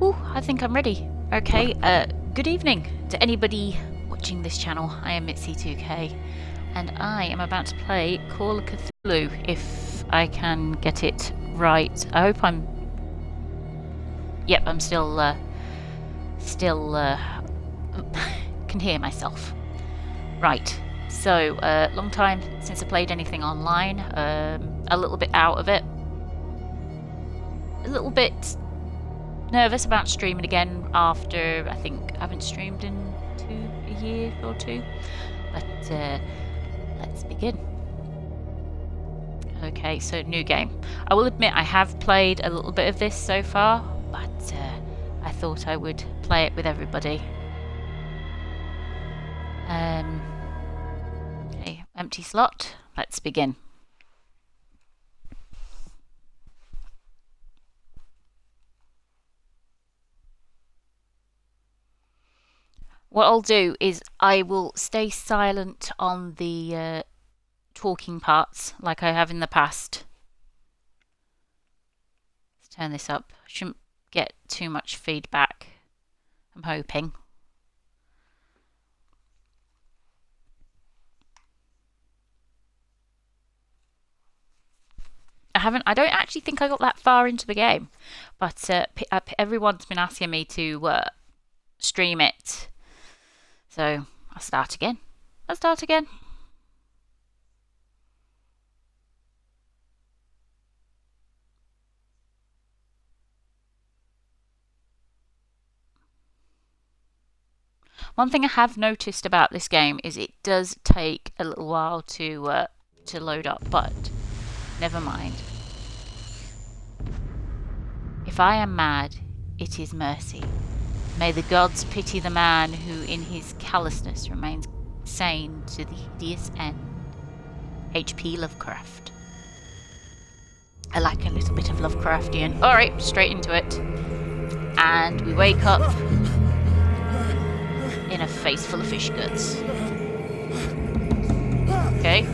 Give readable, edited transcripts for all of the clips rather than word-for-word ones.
Ooh, I think I'm ready. Okay, good evening to anybody watching this channel. I am Mitsy2k, and I am about to play Call of Cthulhu, if I can get it right. I hope I'm... Yep, I'm still can hear myself. Right, so, long time since I played anything online, a little bit out of it. A little bit nervous about streaming again after, I think I haven't streamed in a year or two, but let's begin. Okay, so new game. I will admit I have played a little bit of this so far, but I thought I would play it with everybody. Okay, empty slot, let's begin. What I'll do is I will stay silent on the talking parts like I have in the past. Let's turn this up. Shouldn't get too much feedback, I'm hoping. I don't actually think I got that far into the game, but everyone's been asking me to stream it. So, I'll start again. One thing I have noticed about this game is it does take a little while to load up, but never mind. If I am mad, it is mercy. May the gods pity the man who in his callousness remains sane to the hideous end. H.P. Lovecraft. I like a little bit of Lovecraftian. Alright, straight into it. And we wake up in a face full of fish guts. Okay.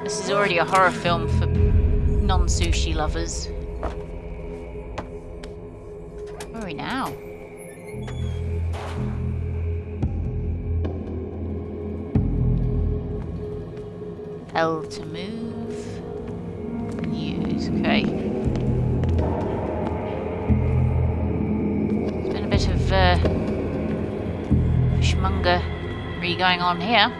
This is already a horror film for non-sushi lovers. Where are we now? L to move. Use. Okay. There's been a bit of fishmongery going on here.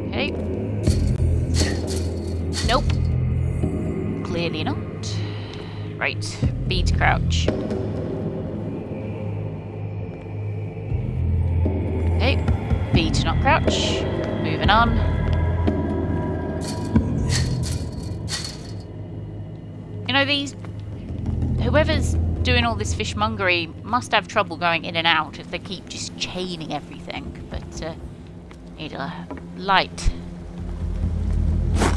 Okay. Nope. Clearly not. Right. B to crouch. Okay. B to not crouch. Moving on. You know, whoever's doing all this fishmongery must have trouble going in and out if they keep just chaining everything. But, need a light.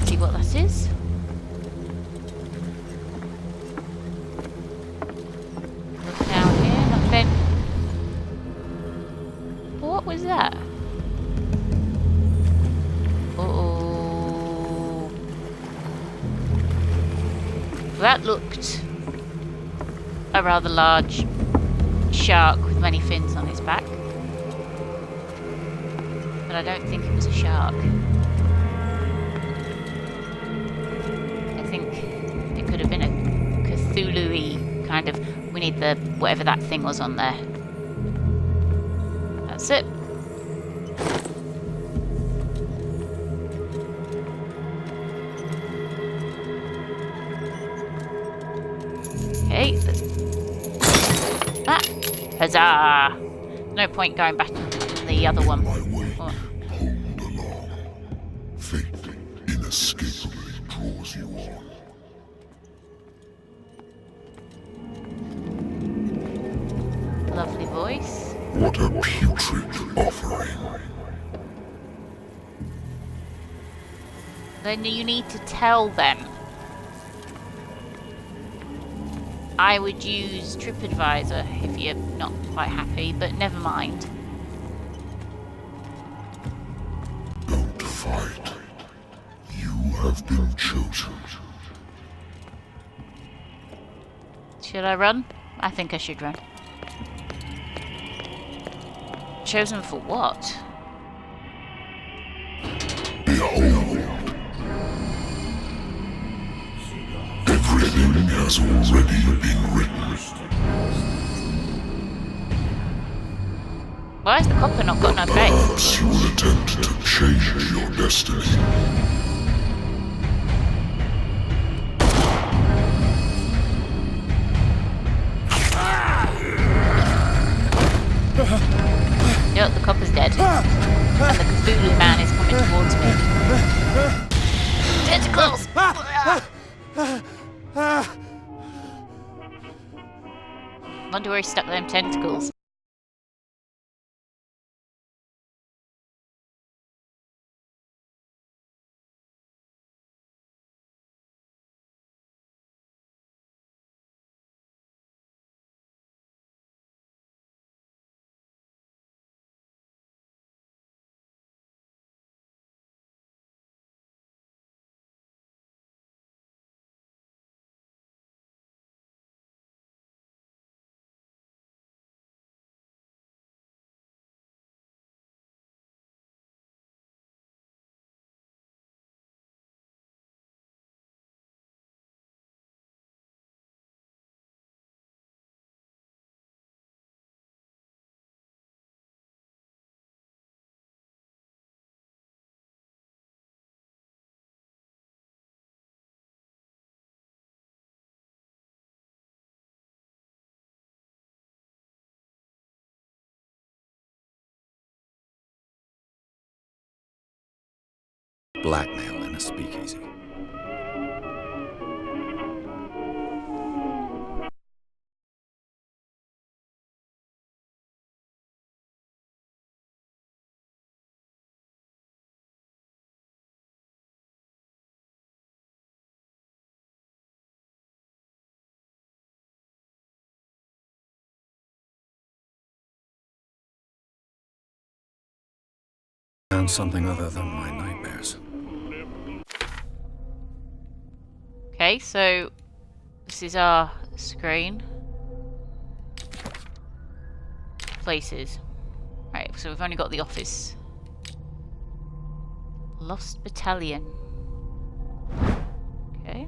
See what that is. Look down here, nothing. What was that? Uh-oh. That looked a rather large shark with many fins on his back. But I don't think it was a shark. I think it could have been a Cthulhu-y kind of... We need the... whatever that thing was on there. That's it. Okay. Ah! Huzzah! No point going back to the other one. Inescapably draws you on. Lovely voice. What a putrid offering. Then you need to tell them. I would use TripAdvisor if you're not quite happy, but never mind. Don't fight. You have been chosen. Should I run? I think I should run. Chosen for what? Behold. Everything has already been written. Why has the copper not got no face? Perhaps you will attempt to change your destiny. Yep, the copper's dead. And the Cthulhu man is coming towards me. Tentacles! Wonder where he stuck them tentacles. Blackmail in a speakeasy. Found something other than my nightmares. Okay, so this is our screen. Places. Right, so we've only got the office. Lost Battalion. Okay.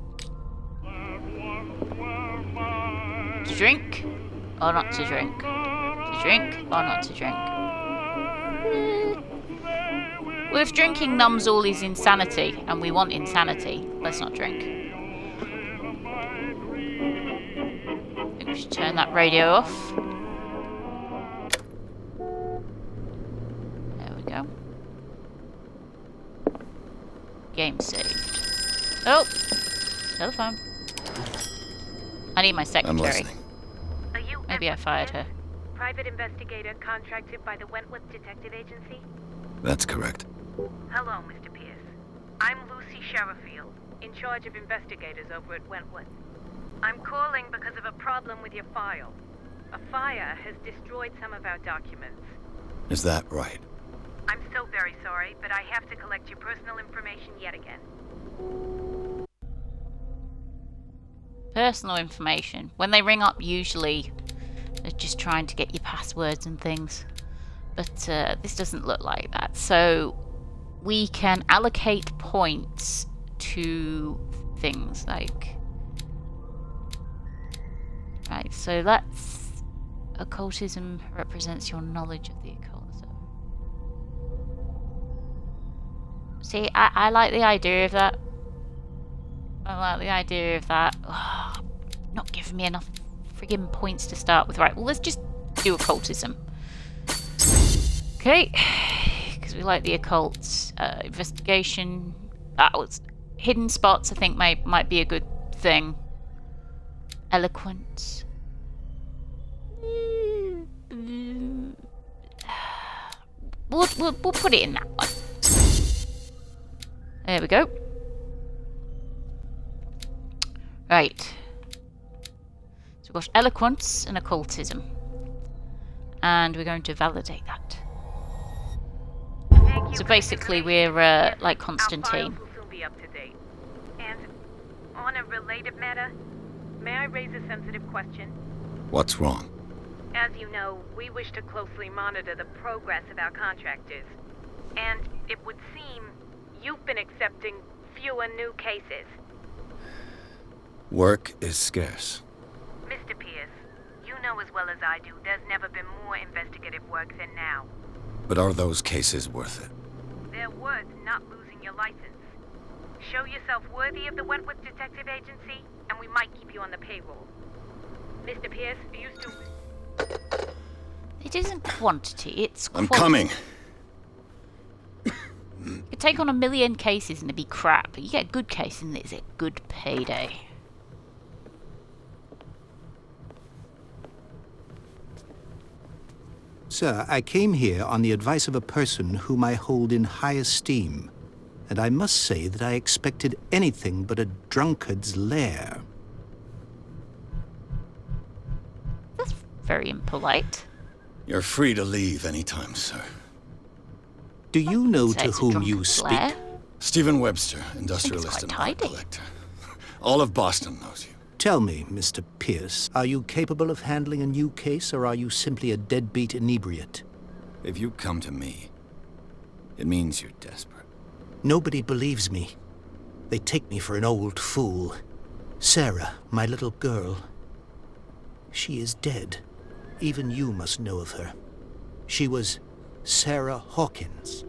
To drink or not to drink? To drink or not to drink? Well, if drinking numbs all his insanity, and we want insanity, let's not drink. I think we should turn that radio off. There we go. Game saved. Oh! Telephone. I need my I'm secretary. listening. Are you Maybe I fired her. private investigator contracted by the Wentworth Detective Agency? That's correct. Hello, Mr. Pierce. I'm Lucy Sherifield, in charge of investigators over at Wentworth. I'm calling because of a problem with your file. A fire has destroyed some of our documents. Is that right? I'm so very sorry, but I have to collect your personal information yet again. Personal information. When they ring up, usually they're just trying to get your passwords and things. But this doesn't look like that. So we can allocate points to things like... Right, so that's... Occultism represents your knowledge of the occult. So. See, I like the idea of that. I like the idea of that. Oh, not giving me enough friggin' points to start with. Right, well, let's just do occultism. Okay, because we like the occult. Investigation. Hidden spots, I think, might be a good thing. Eloquence. We'll put it in that one. There we go. Right. got eloquence and occultism. And we're going to validate that. Thank you So for basically the we're information. like Our Constantine. files will soon be up to date. And on a related matter, may I raise a sensitive question? What's wrong? As you know, we wish to closely monitor the progress of our contractors. And it would seem you've been accepting fewer new cases. Work is scarce. Mr. Pierce, you know as well as I do there's never been more investigative work than now. But are those cases worth it? They're worth not losing your license. Show yourself worthy of the Wentworth Detective Agency, and we might keep you on the payroll. Mr. Pierce, are you still... It isn't quantity, it's I'm quality. coming! You could take on 1 million cases and it'd be crap, but you get a good case and it's a good payday. Sir, I came here on the advice of a person whom I hold in high esteem, and I must say that I expected anything but a drunkard's lair. That's very impolite. You're free to leave anytime, sir. Do you know Say to it's a whom drunken you speak? flair. Stephen Webster, industrialist and quite art tidy. collector. All of Boston knows you. Tell me, Mr. Pierce, are you capable of handling a new case, or are you simply a deadbeat inebriate? If you come to me, it means you're desperate. Nobody believes me. They take me for an old fool. Sarah, my little girl, she is dead. Even you must know of her. She was Sarah Hawkins.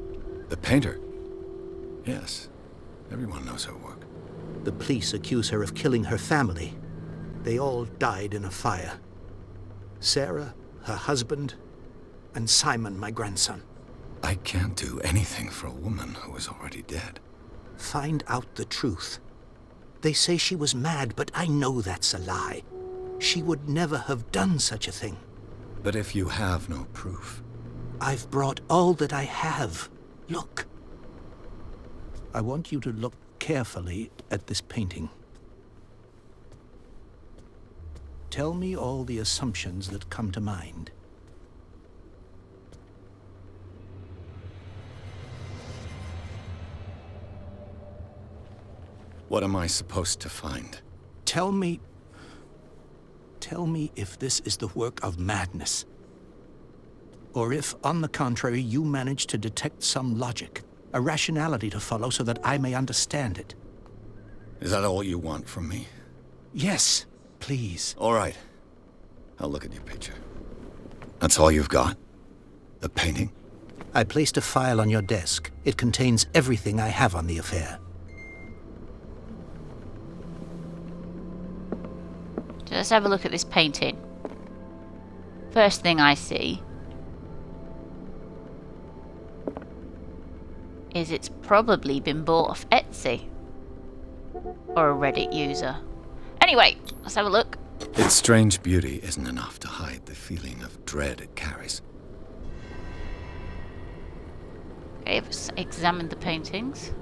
The painter? Yes. Everyone knows her work. The police accuse her of killing her family. They all died in a fire. Sarah, her husband, and Simon, my grandson. I can't do anything for a woman who is already dead. Find out the truth. They say she was mad, but I know that's a lie. She would never have done such a thing. But if you have no proof... I've brought all that I have. Look. I want you to look carefully at this painting. Tell me all the assumptions that come to mind. What am I supposed to find? Tell me if this is the work of madness. Or if, on the contrary, you manage to detect some logic, a rationality to follow so that I may understand it. Is that all you want from me? Yes, please. All right. I'll look at your picture. That's all you've got? The painting? I placed a file on your desk. It contains everything I have on the affair. So let's have a look at this painting. First thing I see is it's probably been bought off Etsy. Or a Reddit user. Anyway, let's have a look. Its strange beauty isn't enough to hide the feeling of dread it carries. Okay, let's examine the paintings.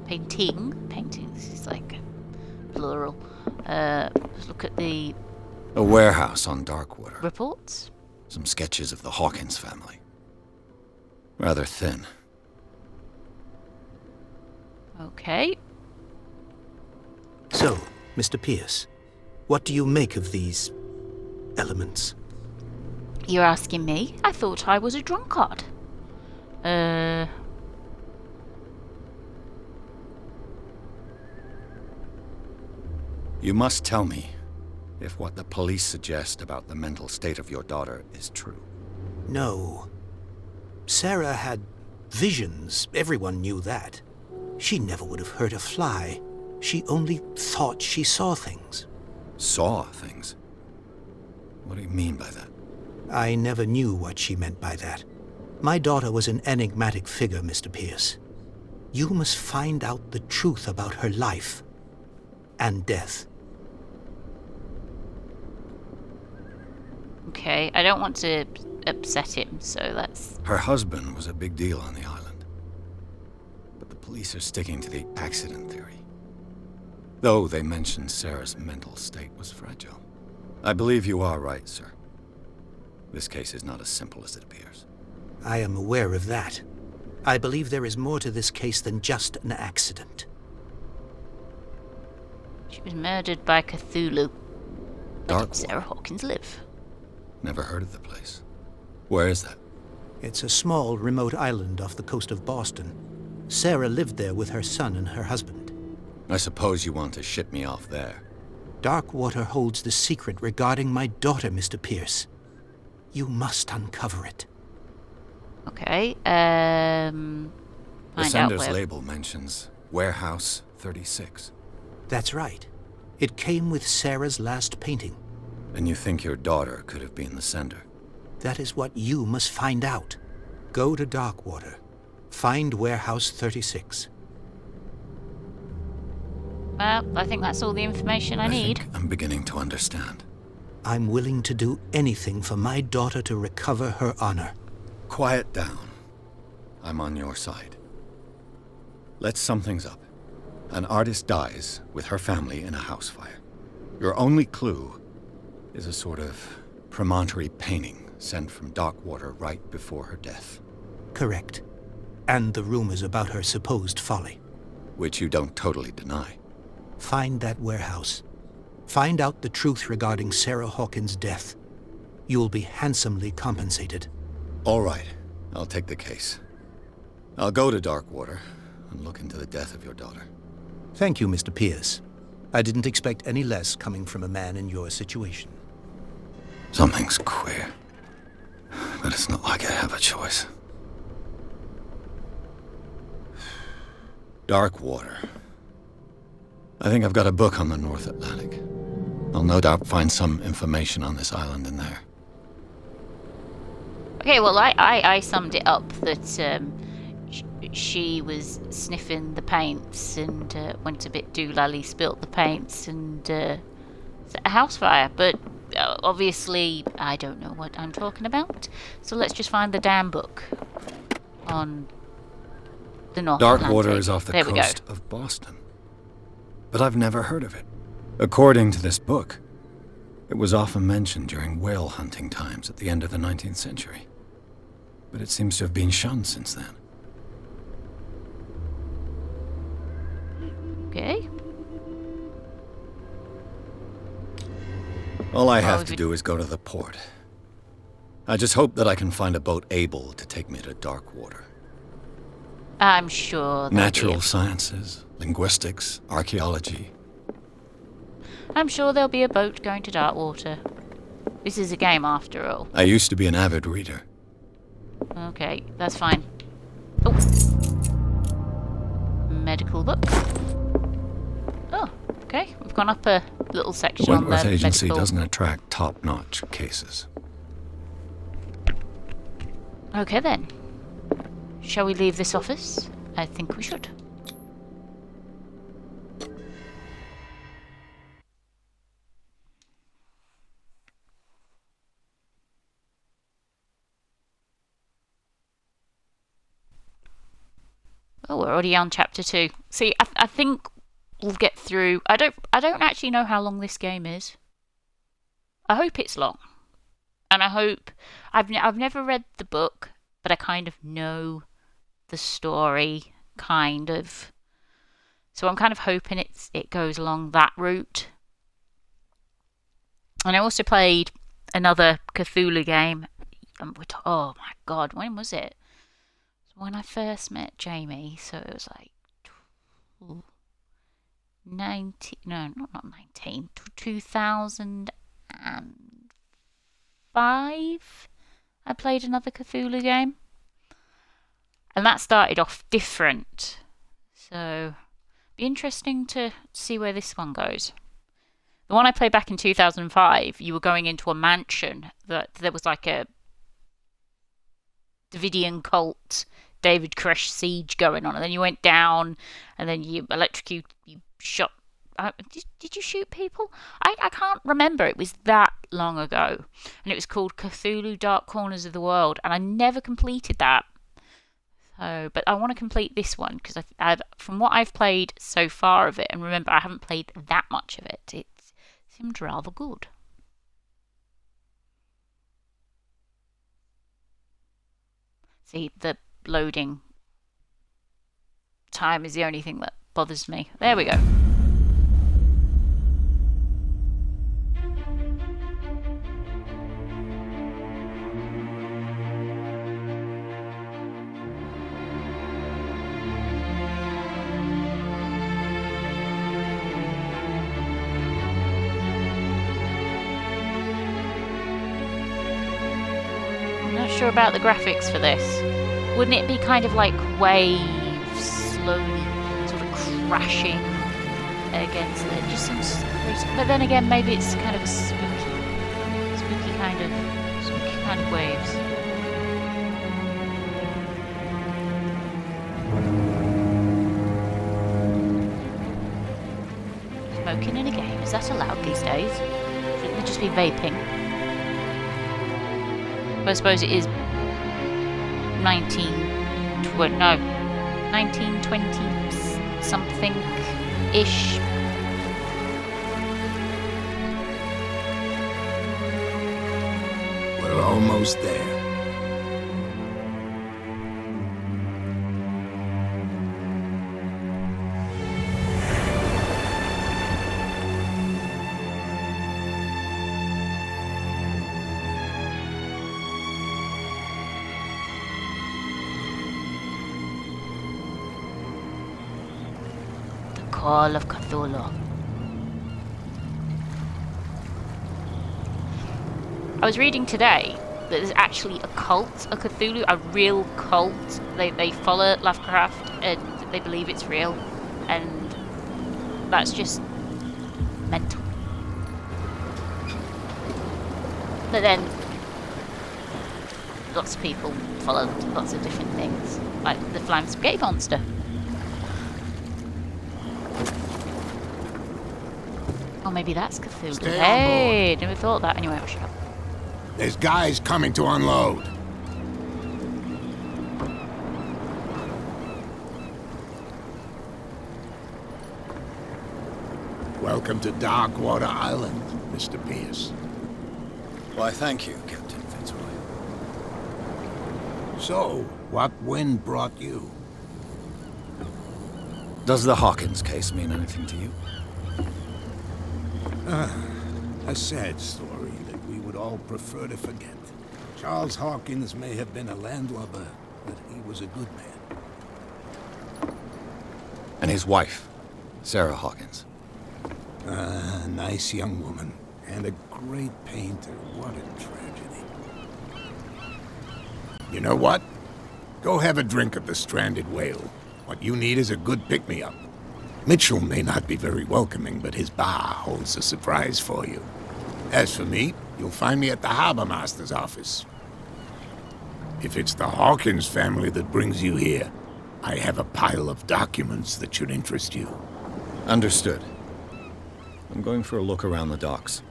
Paintings is like plural. Let's look at the A warehouse on Darkwater. reports. Some sketches of the Hawkins family. Rather thin. Okay. So, Mr. Pierce, what do you make of these elements? You're asking me? I thought I was a drunkard. You must tell me if what the police suggest about the mental state of your daughter is true. No. Sarah had visions. Everyone knew that. She never would have hurt a fly. She only thought she saw things. Saw things? What do you mean by that? I never knew what she meant by that. My daughter was an enigmatic figure, Mr. Pierce. You must find out the truth about her life and death. Okay, I don't want to upset him, so let's... Her husband was a big deal on the island. But the police are sticking to the accident theory. Though they mentioned Sarah's mental state was fragile. I believe you are right, sir. This case is not as simple as it appears. I am aware of that. I believe there is more to this case than just an accident. She was murdered by Cthulhu. Where did Sarah Hawkins live? Never heard of the place. Where is that? It's a small, remote island off the coast of Boston. Sarah lived there with her son and her husband. I suppose you want to ship me off there. Darkwater holds the secret regarding my daughter, Mr. Pierce. You must uncover it. Okay, The find out sender's where... label mentions Warehouse 36. That's right. It came with Sarah's last painting. And you think your daughter could have been the sender? That is what you must find out. Go to Darkwater. Find Warehouse 36. Well, I think that's all the information I need. think I'm beginning to understand. I'm willing to do anything for my daughter to recover her honor. Quiet down. I'm on your side. Let's sum things up. An artist dies with her family in a house fire. Your only clue is a sort of promontory painting sent from Darkwater right before her death. Correct. And the rumors about her supposed folly. Which you don't totally deny. Find that warehouse. Find out the truth regarding Sarah Hawkins' death. You'll be handsomely compensated. All right, I'll take the case. I'll go to Darkwater and look into the death of your daughter. Thank you, Mr. Pierce. I didn't expect any less coming from a man in your situation. Something's queer. But it's not like I have a choice. Darkwater. I think I've got a book on the North Atlantic. I'll no doubt find some information on this island in there. Okay, well, I summed it up that she was sniffing the paints and went a bit doolally, spilt the paints and set a house fire. But obviously, I don't know what I'm talking about. So let's just find the damn book on the North Atlantic. Darkwater is off the coast of Boston. But I've never heard of it. According to this book, it was often mentioned during whale hunting times at the end of the 19th century. But it seems to have been shunned since then. Okay. All I have to do is go to the port. I just hope that I can find a boat able to take me to Darkwater. I'm sure. Natural sciences, linguistics, archaeology. I'm sure there'll be a boat going to Darkwater. This is a game after all. I used to be an avid reader. Okay, that's fine. Oh. Medical book. Oh, okay. We've gone up a little section The on the Wentworth Agency medical. doesn't attract top-notch cases. Okay then. Shall we leave this office? I think we should. Oh, we're already on chapter 2. See, I think we'll get through. I don't actually know how long this game is. I hope it's long, and I hope I've never read the book, but I kind of know the story, kind of. So I'm kind of hoping it goes along that route. And I also played another Cthulhu game. Oh my god, when was it? When I first met Jamie, so it was like 2005. I played another Cthulhu game. And that started off different. So, be interesting to see where this one goes. The one I played back in 2005, you were going into a mansion that there was like a Davidian cult, David Koresh siege going on, and then you went down, and then you shot. Did you shoot people? I can't remember. It was that long ago, and it was called Cthulhu: Dark Corners of the World, and I never completed that. So, but I want to complete this one because from what I've played so far of it, and remember I haven't played that much of it. It seemed rather good. See, the loading time is the only thing that bothers me. There we go. Sure about the graphics for this. Wouldn't it be kind of like waves slowly sort of crashing against it? It just seems crazy. But then again, maybe it's kind of a spooky kind of waves. Smoking in a game, is that allowed these days? Shouldn't they just be vaping? I suppose it is 1920 something ish. We're almost there. Call of Cthulhu. I was reading today that there's actually a cult, a Cthulhu, a real cult. They follow Lovecraft and they believe it's real, and that's just mental. But then lots of people follow lots of different things, like the flying spaghetti monster. Oh, maybe that's Cthulhu. Stay Hey, never thought that. Anyway, I'll shut up. There's guys coming to unload. Welcome to Darkwater Island, Mr. Pierce. Why, thank you, Captain Fitzroy. So, what wind brought you? Does the Hawkins case mean anything to you? A sad story that we would all prefer to forget. Charles Hawkins may have been a landlubber, but he was a good man. And his wife, Sarah Hawkins. A nice young woman, and a great painter. What a tragedy. You know what? Go have a drink at the Stranded Whale. What you need is a good pick-me-up. Mitchell may not be very welcoming, but his bar holds a surprise for you. As for me, you'll find me at the Harbor Master's office. If it's the Hawkins family that brings you here, I have a pile of documents that should interest you. Understood. I'm going for a look around the docks.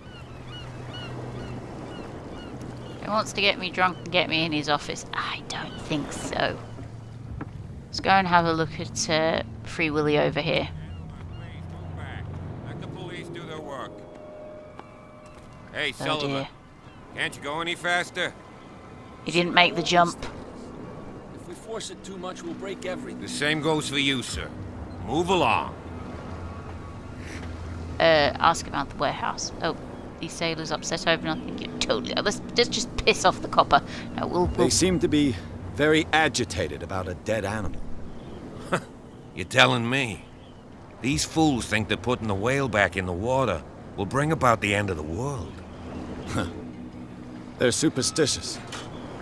He wants to get me drunk and get me in his office. I don't think so. Let's go and have a look at Free Willy over here. Let the police do their work. Hey, Oh Sullivan. dear. Can't you go any faster? He didn't make the jump. If we force it too much, we'll break everything. The same goes for you, sir. Move along. Ask about the warehouse. Oh, these sailors upset over nothing. Yeah, totally. Let's just piss off the copper. No, we'll... They seem to be very agitated about a dead animal. You're telling me? These fools think that putting the whale back in the water will bring about the end of the world. They're superstitious.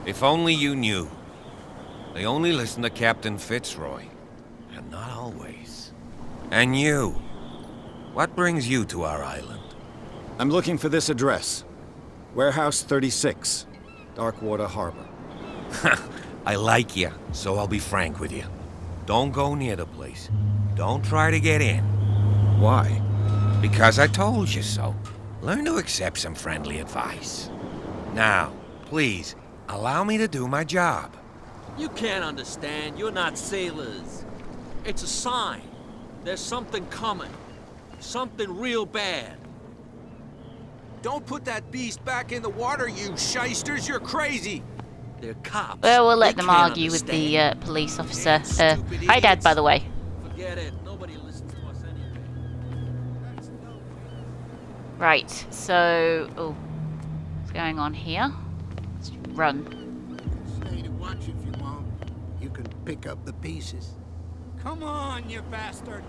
If only you knew. They only listen to Captain Fitzroy. And not always. And you. What brings you to our island? I'm looking for this address. Warehouse 36, Darkwater Harbor. I like you, so I'll be frank with you. Don't go near the place. Don't try to get in. Why? Because I told you so. Learn to accept some friendly advice. Now, please, allow me to do my job. You can't understand. You're not sailors. It's a sign. There's something coming. Something real bad. Don't put that beast back in the water, you shysters! You're crazy! They're cops. Well, we'll let They them can't argue with understand. the police officer. Hi, Dad, by the way. Forget it. Nobody listens to us anyway. Right, so... Oh, what's going on here? Let's run. Stay to watch if you want. You can pick up the pieces. Come on, you bastard!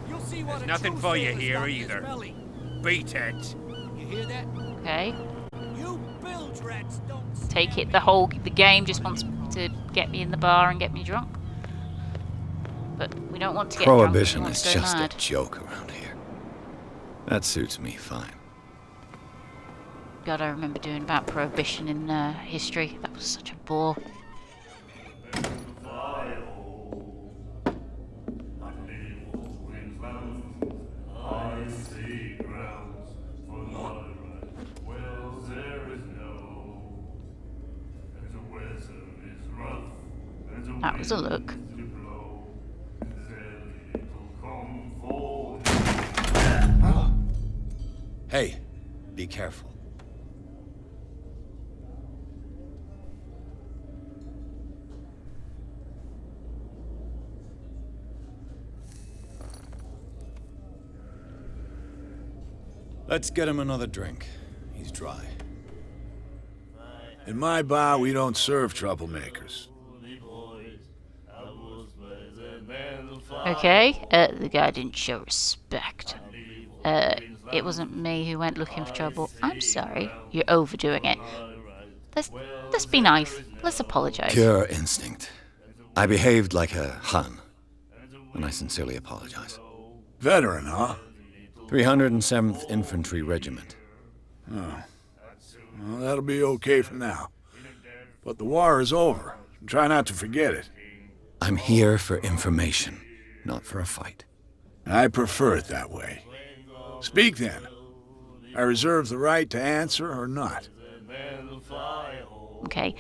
You'll see what There's a nothing true for you sailor's here got in his either. belly. Beat it. You hear that? Okay. You bilge rats don't Take scare it, me. the game just wants to get me in the bar and get me drunk. But we don't want to get Prohibition drunk. is We want to go just mad. a joke around here. That suits me fine. God, I remember doing about prohibition in history. That was such a bore. That was a look. Hey, be careful. Let's get him another drink. He's dry. In my bar, we don't serve troublemakers. Okay, the guy didn't show respect. It wasn't me who went looking for trouble. I'm sorry. You're overdoing it. Let's be nice. Let's apologize. Pure instinct. I behaved like a Hun, and I sincerely apologize. Veteran, huh? 307th Infantry Regiment. Oh. Well, that'll be okay for now. But the war is over. Try not to forget it. I'm here for information, not for a fight. I prefer it that way. Speak then. I reserve the right to answer or not. Okay.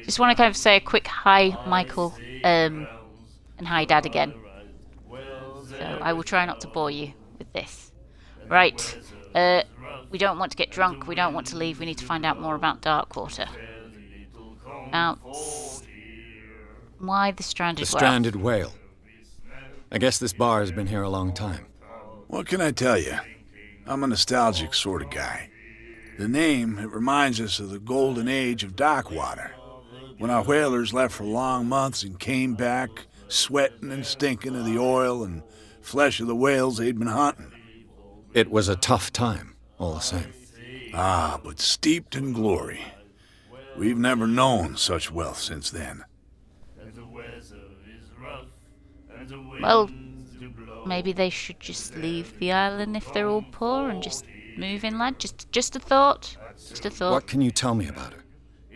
Just want to kind of say a quick hi, Michael, and hi, Dad, again. So I will try not to bore you with this. Right. We don't want to get drunk. We don't want to leave. We need to find out more about Darkwater. Now, why the stranded The whale? stranded whale. I guess this bar has been here a long time. What can I tell you? I'm a nostalgic sort of guy. The name, it reminds us of the golden age of Darkwater, when our whalers left for long months and came back sweating and stinking of the oil and flesh of the whales they'd been hunting. It was a tough time, all the same. Ah, but steeped in glory. We've never known such wealth since then. Well, maybe they should just leave the island if they're all poor and just move inland. Just a thought. Just a thought. What can you tell me about her?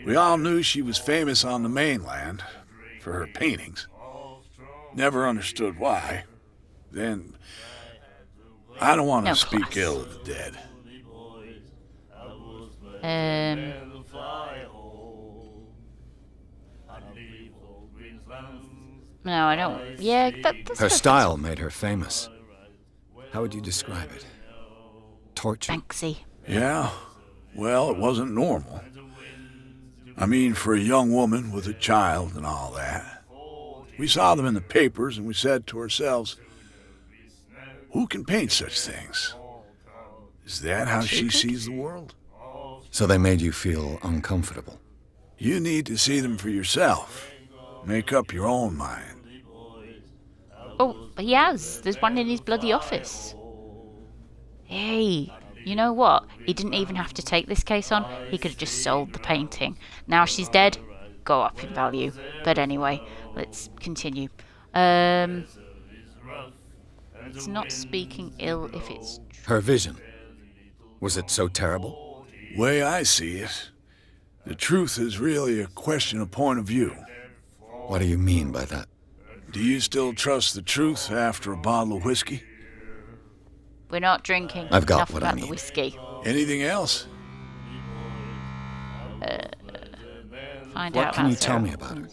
We all knew she was famous on the mainland for her paintings. Never understood why. Then, I don't want to No speak class. ill of the dead. No, I don't. Yeah, that's Her style made her famous. How would you describe it? Torture? Banksy. Yeah? Well, it wasn't normal. I mean, for a young woman with a child and all that. We saw them in the papers and we said to ourselves, who can paint such things? Is that how she sees the world? So they made you feel uncomfortable. You need to see them for yourself. Make up your own mind. Oh, he has. There's one in his bloody office. Hey, you know what? He didn't even have to take this case on. He could have just sold the painting. Now she's dead, go up in value. But anyway, let's continue. It's not speaking ill if it's... Her vision. Was it so terrible? Way I see it, the truth is really a question of point of view. What do you mean by that? Do you still trust the truth after a bottle of whiskey? We're not drinking. I've got enough what I about the need. whiskey. Anything else? Find What out can about you tell Sarah. me about her?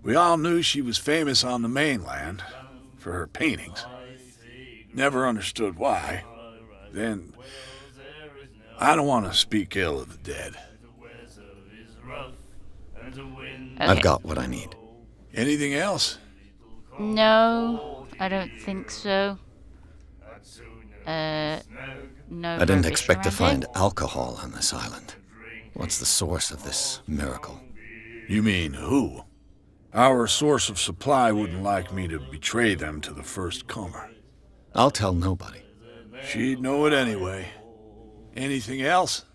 We all knew she was famous on the mainland for her paintings. Never understood why. Then, I don't want to speak ill of the dead. I've got what I need. Anything else? No, I don't think so. No. I didn't rubbish expect to around find here. alcohol on this island. What's the source of this miracle? You mean who? Our source of supply wouldn't like me to betray them to the first comer. I'll tell nobody. She'd know it anyway. Anything else?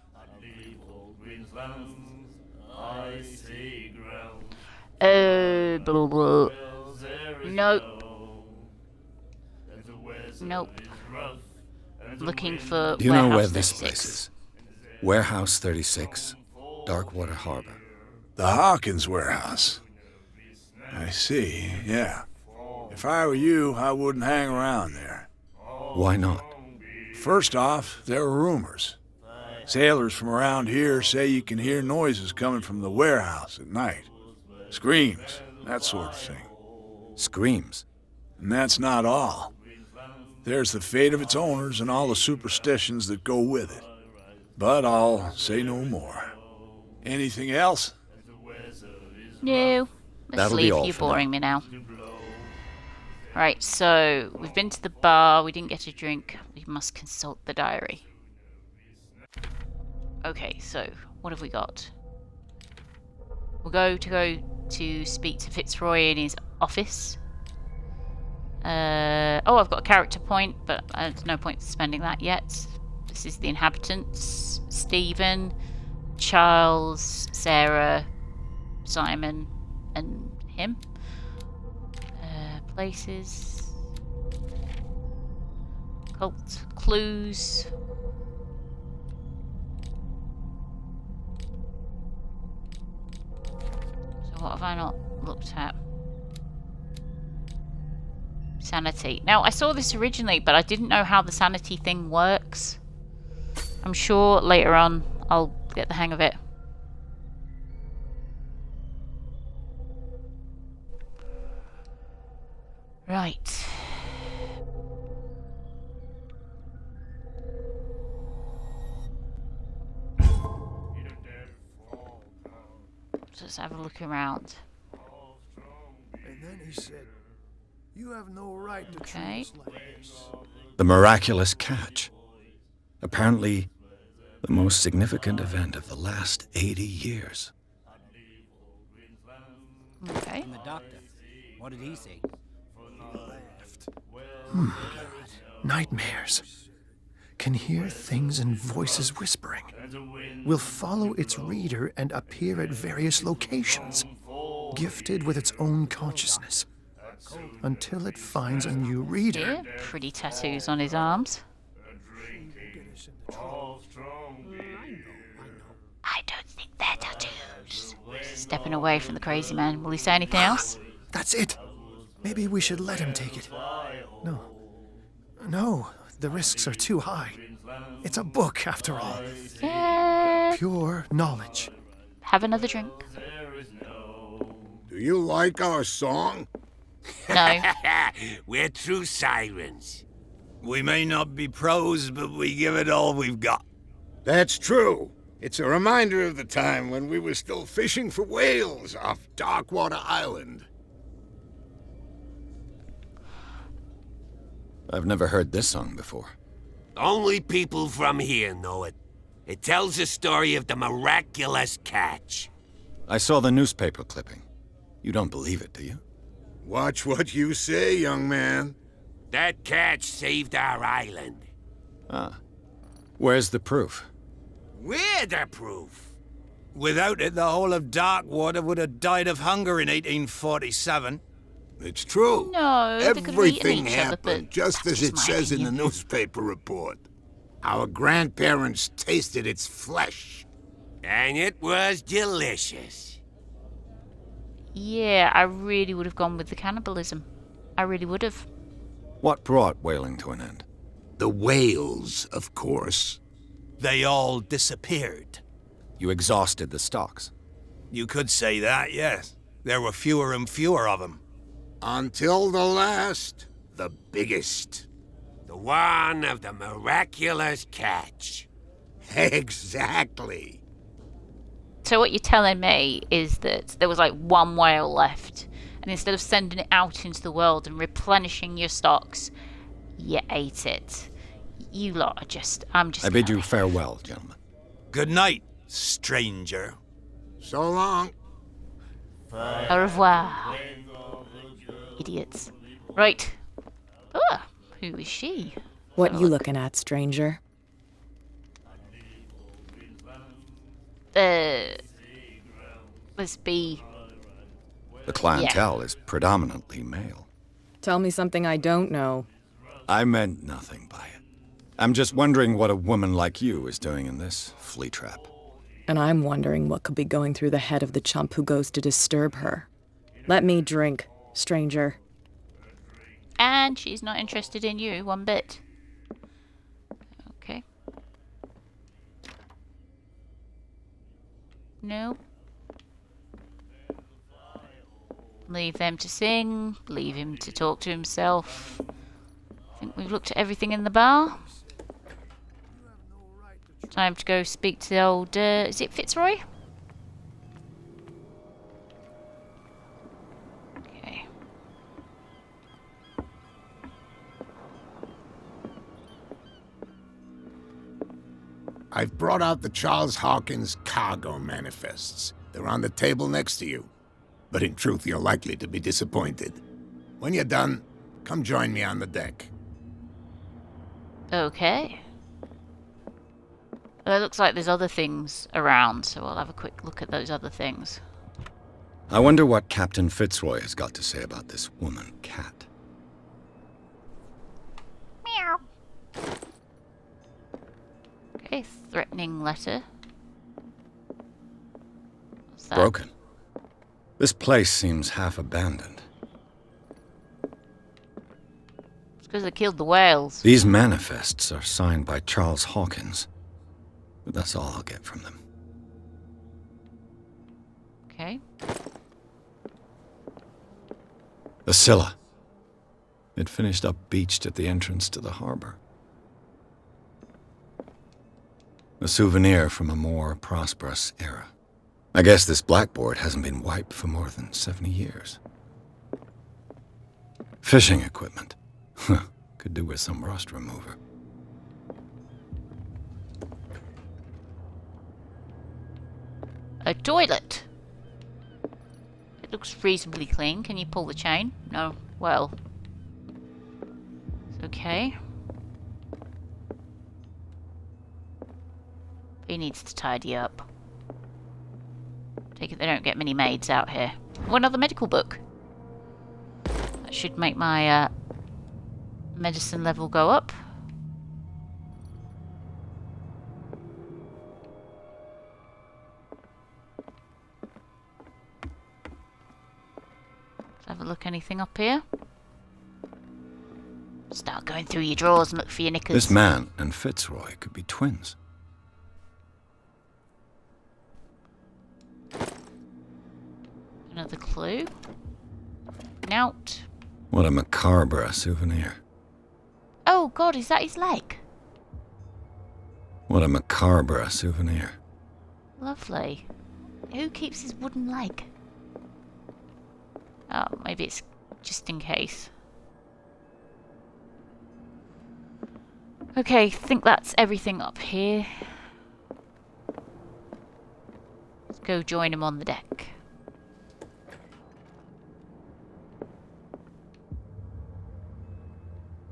Blah, blah. Nope. Nope. Looking for Do you know Warehouse where this 36. place is? Warehouse 36, Darkwater Harbor. The Hawkins warehouse. I see, yeah. If I were you, I wouldn't hang around there. Why not? First off, there are rumors. Sailors from around here say you can hear noises coming from the warehouse at night. Screams, that sort of thing. Screams. And that's not all. There's the fate of its owners and all the superstitions that go with it. But I'll say no more. Anything else? No. Let's That'll be leave. all You're for now. boring me now. Right, so we've been to the bar. We didn't get a drink. We must consult the diary. Okay, so what have we got? We'll go to speak to Fitzroy in his office. Oh, I've got a character point, but there's no point spending that yet. This is the inhabitants: Stephen, Charles, Sarah, Simon, and him. Places. Cult clues. So what have I not looked at? Sanity. Now, I saw this originally, but I didn't know how the sanity thing works. I'm sure later on I'll get the hang of it. Right. Let's have a look around. And then he said, "You have no right to Okay. treat us like this." The miraculous catch. Apparently, the most significant event of the last 80 years. Okay. And the doctor, what did he say? Nightmares. Can hear things and voices whispering. Will follow its reader and appear at various locations, gifted with its own consciousness, until it finds a new reader. Yeah, pretty tattoos on his arms. I don't think they're tattoos. Stepping away from the crazy man. Will he say anything else? That's it. Maybe we should let him take it. No, the risks are too high. It's a book, after all. Yeah. Pure knowledge. Have another drink. Do you like our song? No. We're true sirens. We may not be pros, but we give it all we've got. That's true. It's a reminder of the time when we were still fishing for whales off Darkwater Island. I've never heard this song before. Only people from here know it. It tells the story of the miraculous catch. I saw the newspaper clipping. You don't believe it, do you? Watch what you say, young man. That catch saved our island. Ah. Where's the proof? We're the proof. Without it, the whole of Darkwater would have died of hunger in 1847. It's true. No, they could have eaten Everything each other, happened but just that's as just it my says in the opinion. newspaper report. Our grandparents tasted its flesh. And it was delicious. Yeah, I really would have gone with the cannibalism. I really would have. What brought whaling to an end? The whales, of course. They all disappeared. You exhausted the stocks. You could say that, yes. There were fewer and fewer of them. Until the last, the biggest. The one of the miraculous catch. Exactly. So what you're telling me is that there was like one whale left, and instead of sending it out into the world and replenishing your stocks, you ate it. You lot are just... I bid you farewell, gentlemen. Good night, stranger. So long. Au revoir. Idiots. Right. Ah, who is she? What you looking at, stranger? Let's be... The clientele is predominantly male. Tell me something I don't know. I meant nothing by it. I'm just wondering what a woman like you is doing in this flea trap. And I'm wondering what could be going through the head of the chump who goes to disturb her. Let me drink, stranger. And she's not interested in you one bit. Okay. No. Leave them to sing. Leave him to talk to himself. I think we've looked at everything in the bar. Time to go speak to the old... is it Fitzroy? Okay. I've brought out the Charles Hawkins cargo manifests. They're on the table next to you. But in truth, you're likely to be disappointed. When you're done, come join me on the deck. Okay. Well, it looks like there's other things around, so I'll have a quick look at those other things. I wonder what Captain Fitzroy has got to say about this woman, Cat. Meow. Okay, threatening letter. What's that? Broken. This place seems half abandoned. It's because they killed the whales. These manifests are signed by Charles Hawkins, but that's all I'll get from them. Okay. The Scylla. It finished up beached at the entrance to the harbor. A souvenir from a more prosperous era. I guess this blackboard hasn't been wiped for more than 70 years. Fishing equipment. Could do with some rust remover. A toilet. It looks reasonably clean. Can you pull the chain? No. Well. It's okay. He needs to tidy up. Take it they don't get many maids out here. Oh, another medical book. That should make my medicine level go up. Let's have a look. Anything up here? Start going through your drawers and look for your knickers. This man and Fitzroy could be twins. Another clue. Nout. What a macabre souvenir. Oh God, is that his leg? What a macabre souvenir. Lovely. Who keeps his wooden leg? Oh, maybe it's just in case. Okay, I think that's everything up here. Let's go join him on the deck.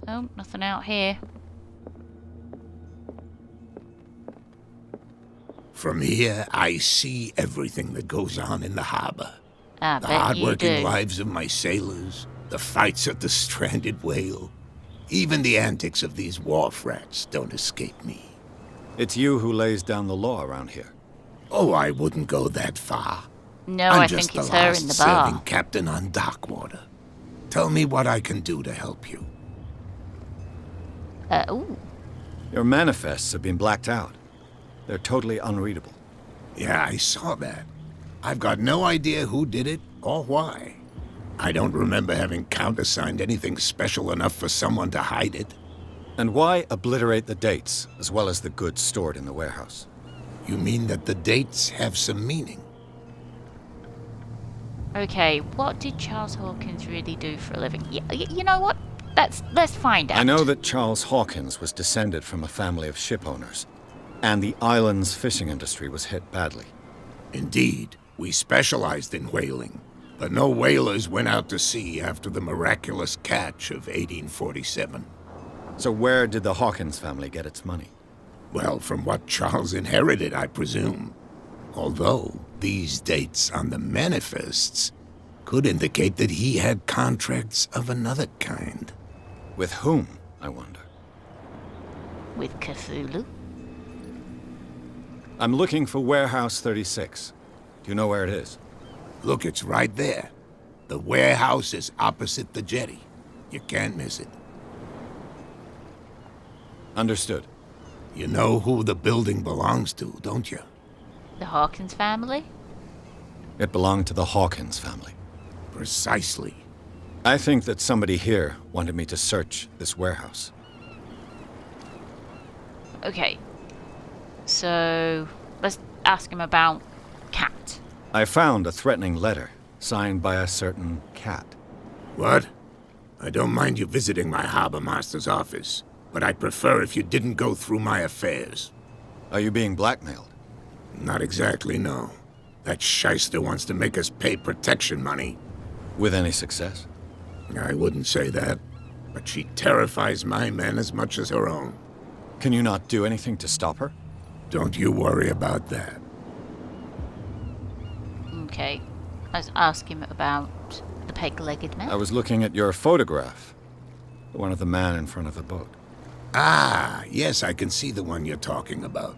Oh, nothing out here. From here, I see everything that goes on in the harbor. I The bet you hard-working do. lives of my sailors, the fights at the stranded whale. Even the antics of these wharf rats don't escape me. It's you who lays down the law around here. Oh, I wouldn't go that far. No, I'm I just think it's the her last in the serving bar. captain on Darkwater. Tell me what I can do to help you. Ooh. Your manifests have been blacked out. They're totally unreadable. Yeah, I saw that. I've got no idea who did it or why. I don't remember having countersigned anything special enough for someone to hide it. And why obliterate the dates, as well as the goods stored in the warehouse? You mean that the dates have some meaning? Okay, what did Charles Hawkins really do for a living? You know what? Let's find out. I know that Charles Hawkins was descended from a family of ship owners, and the island's fishing industry was hit badly. Indeed, we specialized in whaling, but no whalers went out to sea after the miraculous catch of 1847. So where did the Hawkins family get its money? Well, from what Charles inherited, I presume. Although, these dates on the manifests could indicate that he had contracts of another kind. With whom, I wonder? With Cthulhu? I'm looking for Warehouse 36. Do you know where it is? Look, it's right there. The warehouse is opposite the jetty. You can't miss it. Understood. You know who the building belongs to, don't you? The Hawkins family? It belonged to the Hawkins family. Precisely. I think that somebody here wanted me to search this warehouse. Okay. So, let's ask him about Cat. I found a threatening letter signed by a certain Cat. What? I don't mind you visiting my harbor master's office, but I'd prefer if you didn't go through my affairs. Are you being blackmailed? Not exactly, no. That shyster wants to make us pay protection money. With any success? I wouldn't say that, but she terrifies my men as much as her own. Can you not do anything to stop her? Don't you worry about that. Okay. Let's ask him about the peg-legged man. I was looking at your photograph. The one of the man in front of the boat. Ah, yes, I can see the one you're talking about.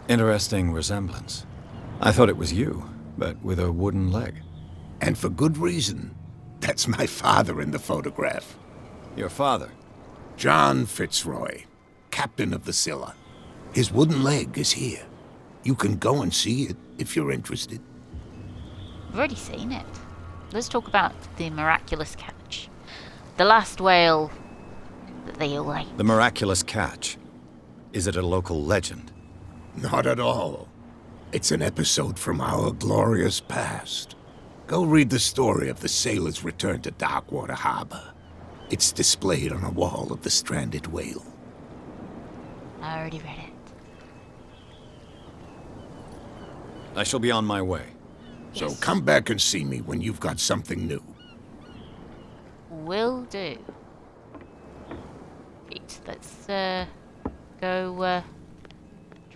Interesting resemblance. I thought it was you, but with a wooden leg. And for good reason. That's my father in the photograph. Your father? John Fitzroy, captain of the Scylla. His wooden leg is here. You can go and see it if you're interested. I've already seen it. Let's talk about the miraculous catch. The last whale that they all ate. The miraculous catch. Is it a local legend? Not at all. It's an episode from our glorious past. Go read the story of the sailor's return to Darkwater Harbor. It's displayed on a wall of the stranded whale. I already read it. I shall be on my way. So Yes. come back and see me when you've got something new. Will do. Right, let's go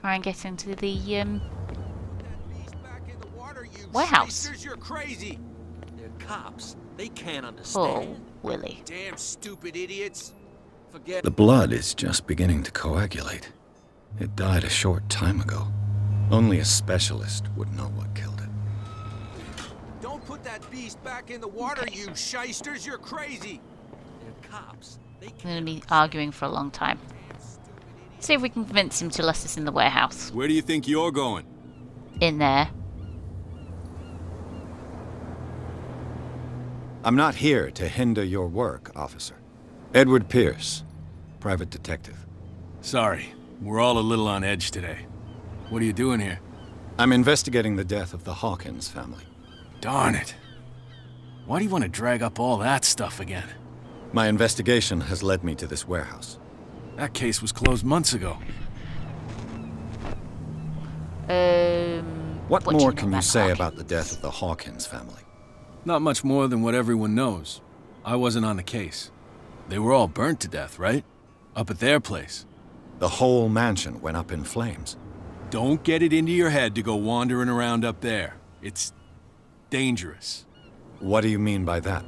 try and get into the warehouse. You're crazy. They're cops. They can't Oh, understand. Willie. Damn stupid idiots. Forget. The blood is just beginning to coagulate. It died a short time ago. Only a specialist would know what killed it. Don't put that beast back in the water, you shysters. You're crazy. They're cops. They We're can't. going to be arguing for a long time. See if we can convince him to let us in the warehouse. Where do you think you're going? In there. I'm not here to hinder your work, officer. Edward Pierce, private detective. Sorry, we're all a little on edge today. What are you doing here? I'm investigating the death of the Hawkins family. Darn it. Why do you want to drag up all that stuff again? My investigation has led me to this warehouse. That case was closed months ago. What do more know can you about say Hawkins? about the death of the Hawkins family? Not much more than what everyone knows. I wasn't on the case. They were all burnt to death, right? Up at their place. The whole mansion went up in flames. Don't get it into your head to go wandering around up there. It's dangerous. What do you mean by that?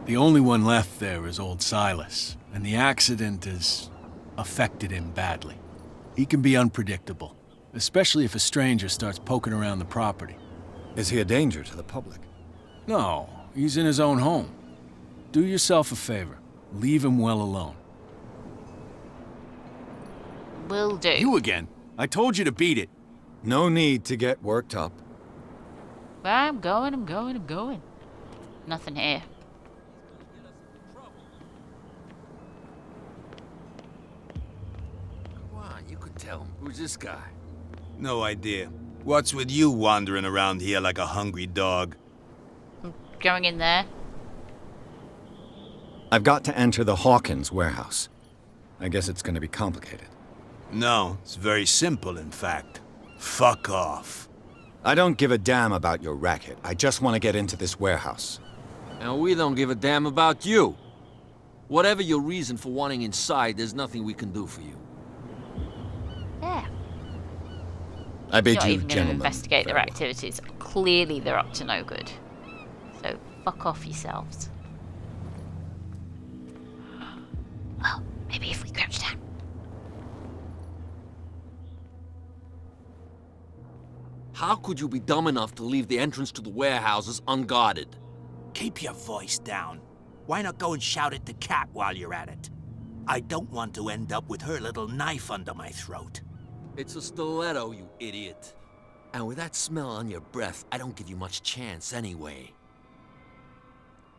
The only one left there is old Silas, and the accident has affected him badly. He can be unpredictable, especially if a stranger starts poking around the property. Is he a danger to the public? No, he's in his own home. Do yourself a favor. Leave him well alone. Will do. You again? I told you to beat it. No need to get worked up. I'm going. Nothing here. Come on, you could tell him. Who's this guy? No idea. What's with you wandering around here like a hungry dog? I'm going in there. I've got to enter the Hawkins warehouse. I guess it's going to be complicated. No, it's very simple, in fact. Fuck off. I don't give a damn about your racket. I just want to get into this warehouse. And we don't give a damn about you. Whatever your reason for wanting inside, there's nothing we can do for you. Yeah. I bid Not you, even going to gentlemen, investigate their farewell. activities. Clearly they're up to no good. So fuck off yourselves. Well, maybe if we crouch down. How could you be dumb enough to leave the entrance to the warehouses unguarded? Keep your voice down. Why not go and shout at the cat while you're at it? I don't want to end up with her little knife under my throat. It's a stiletto, you idiot. And with that smell on your breath, I don't give you much chance anyway.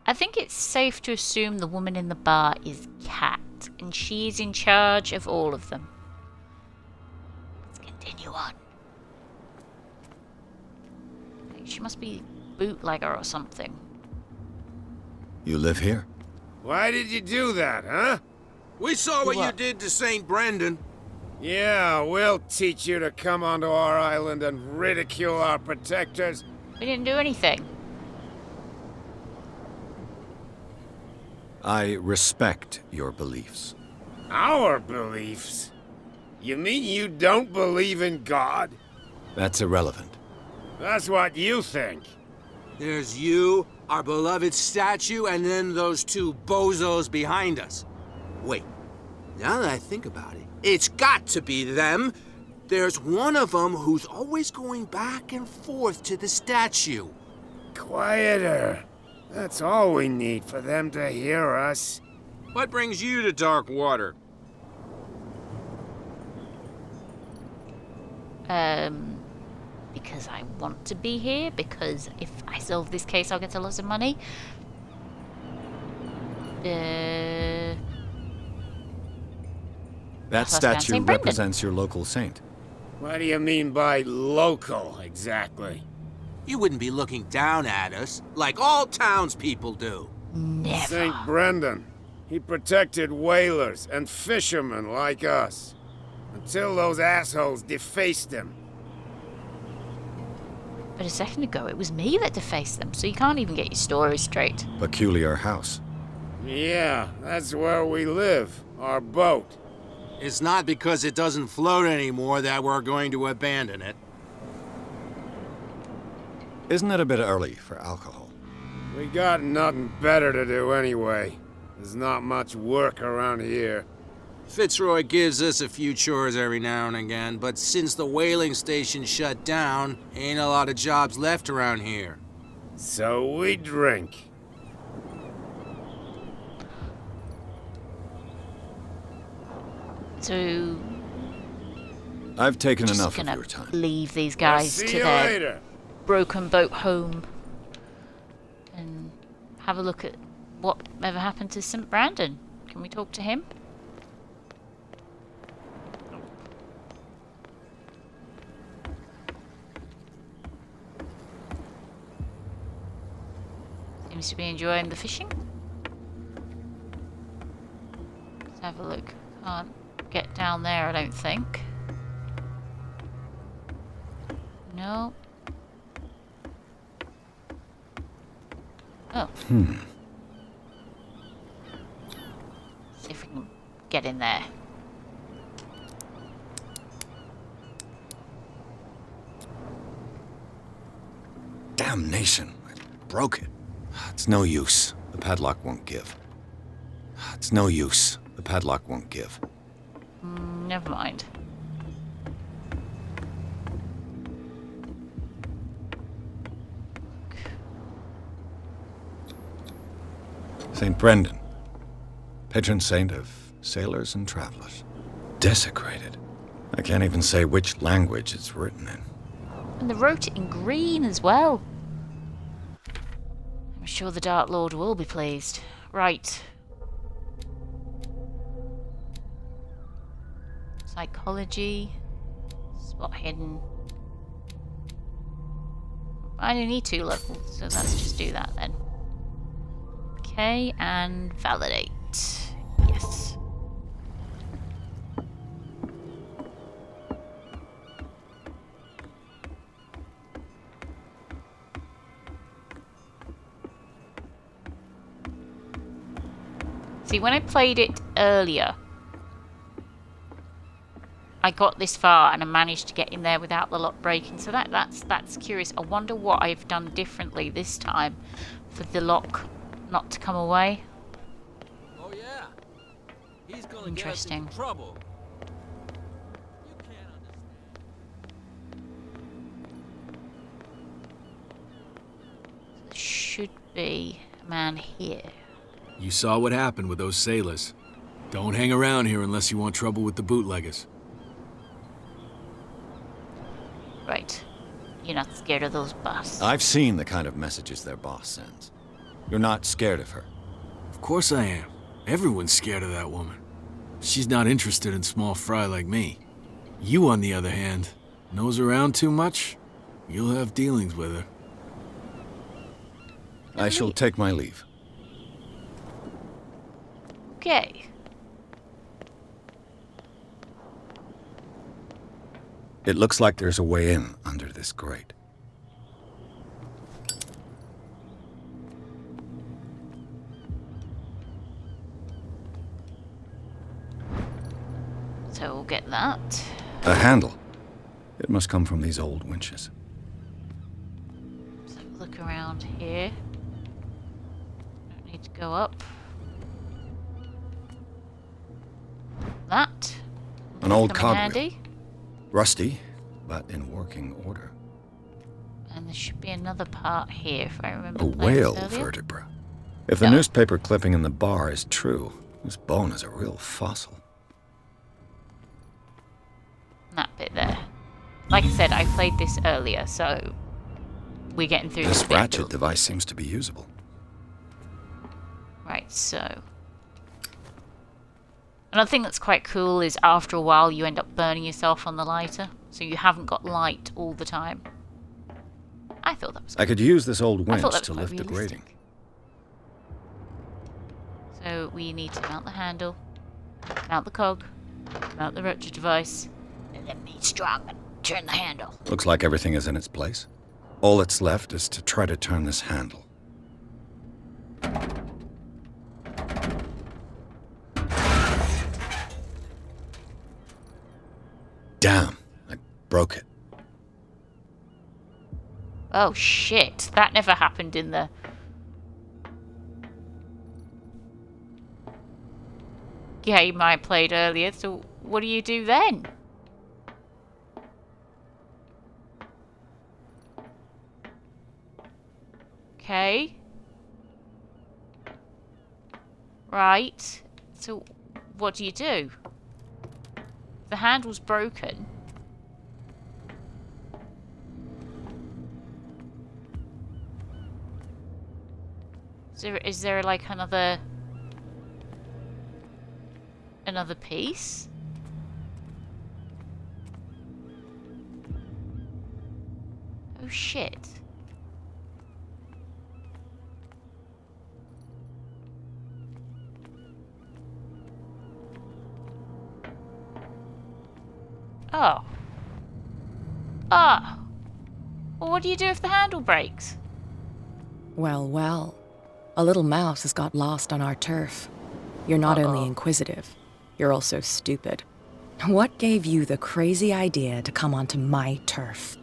I think it's safe to assume the woman in the bar is Kat, and she's in charge of all of them. Let's continue on. She must be bootlegger or something. You live here? Why did you do that, huh? We saw what you What? did to St. Brendan. Yeah, we'll teach you to come onto our island and ridicule our protectors. We didn't do anything. I respect your beliefs. Our beliefs? You mean you don't believe in God? That's irrelevant. That's what you think. There's you, our beloved statue, and then those two bozos behind us. Wait, now that I think about it, it's got to be them. There's one of them who's always going back and forth to the statue. Quieter. That's all we need for them to hear us. What brings you to Dark Water? Because I want to be here, because if I solve this case I'll get a lot of money. That That's what I was gonna statue say, Brendan. represents your local saint. What do you mean by local, exactly? You wouldn't be looking down at us, like all townspeople do. Never. St. Brendan. He protected whalers and fishermen like us. Until those assholes defaced him. But a second ago it was me that defaced them, so you can't even get your story straight. Peculiar house. Yeah, that's where we live. Our boat. It's not because it doesn't float anymore that we're going to abandon it. Isn't it a bit early for alcohol? We got nothing better to do anyway. There's not much work around here. Fitzroy gives us a few chores every now and again, but since the whaling station shut down, ain't a lot of jobs left around here. So we drink. So I've taken just enough of gonna your time. leave these I'll guys see to you their later. broken boat home and have a look at whatever happened to St. Brandon. Can we talk to him? Seems to be enjoying the fishing. Let's have a look. Can't get down there, I don't think. No. Oh. See if we can get in there. Damnation. I broke it. It's no use. The padlock won't give. It's no use. The padlock won't give. Never mind. St. Brendan. Patron saint of sailors and travelers. Desecrated. I can't even say which language it's written in. And they wrote it in green as well. I'm sure the Dark Lord will be pleased. Right. Psychology. Spot hidden. I only need 2 levels, so let's just do that then. Okay, and validate. Yes. See, when I played it earlier, I got this far and I managed to get in there without the lock breaking. So that's curious. I wonder what I've done differently this time for the lock not to come away. Oh yeah. He's gonna Interesting. get us into trouble. There should be a man here. You saw what happened with those sailors. Don't hang around here unless you want trouble with the bootleggers. Right. You're not scared of those boss. I've seen the kind of messages their boss sends. You're not scared of her. Of course I am. Everyone's scared of that woman. She's not interested in small fry like me. You, on the other hand, nose around too much, you'll have dealings with her. I shall take my leave. Okay. It looks like there's a way in under this grate. So we'll get that. A handle. It must come from these old winches. Let's have a look around here. Don't need to go up. That. An old Come in cogwheel. handy. Rusty, but in working order. And there should be another part here, if I remember. A whale earlier. vertebra. If the newspaper clipping in the bar is true, this bone is a real fossil. That bit there. Like I said, I played this earlier, so we're getting through This this bit. ratchet device seems to be usable. Right, so another thing that's quite cool is after a while you end up burning yourself on the lighter, so you haven't got light all the time. I thought that was cool. I could use this old I thought winch that was to quite lift the realistic. grating. So we need to mount the handle, mount the cog, mount the ratchet device, and then be strong and turn the handle. Looks like everything is in its place. All that's left is to try to turn this handle. Damn, I broke it. Oh shit, that never happened in the... game I played earlier, so what do you do then? Okay. Right. So, what do you do? The handle's broken. Is there like another piece? Oh shit. Oh. Ah. Well, what do you do if the handle breaks? Well, well. A little mouse has got lost on our turf. You're not only inquisitive, you're also stupid. What gave you the crazy idea to come onto my turf?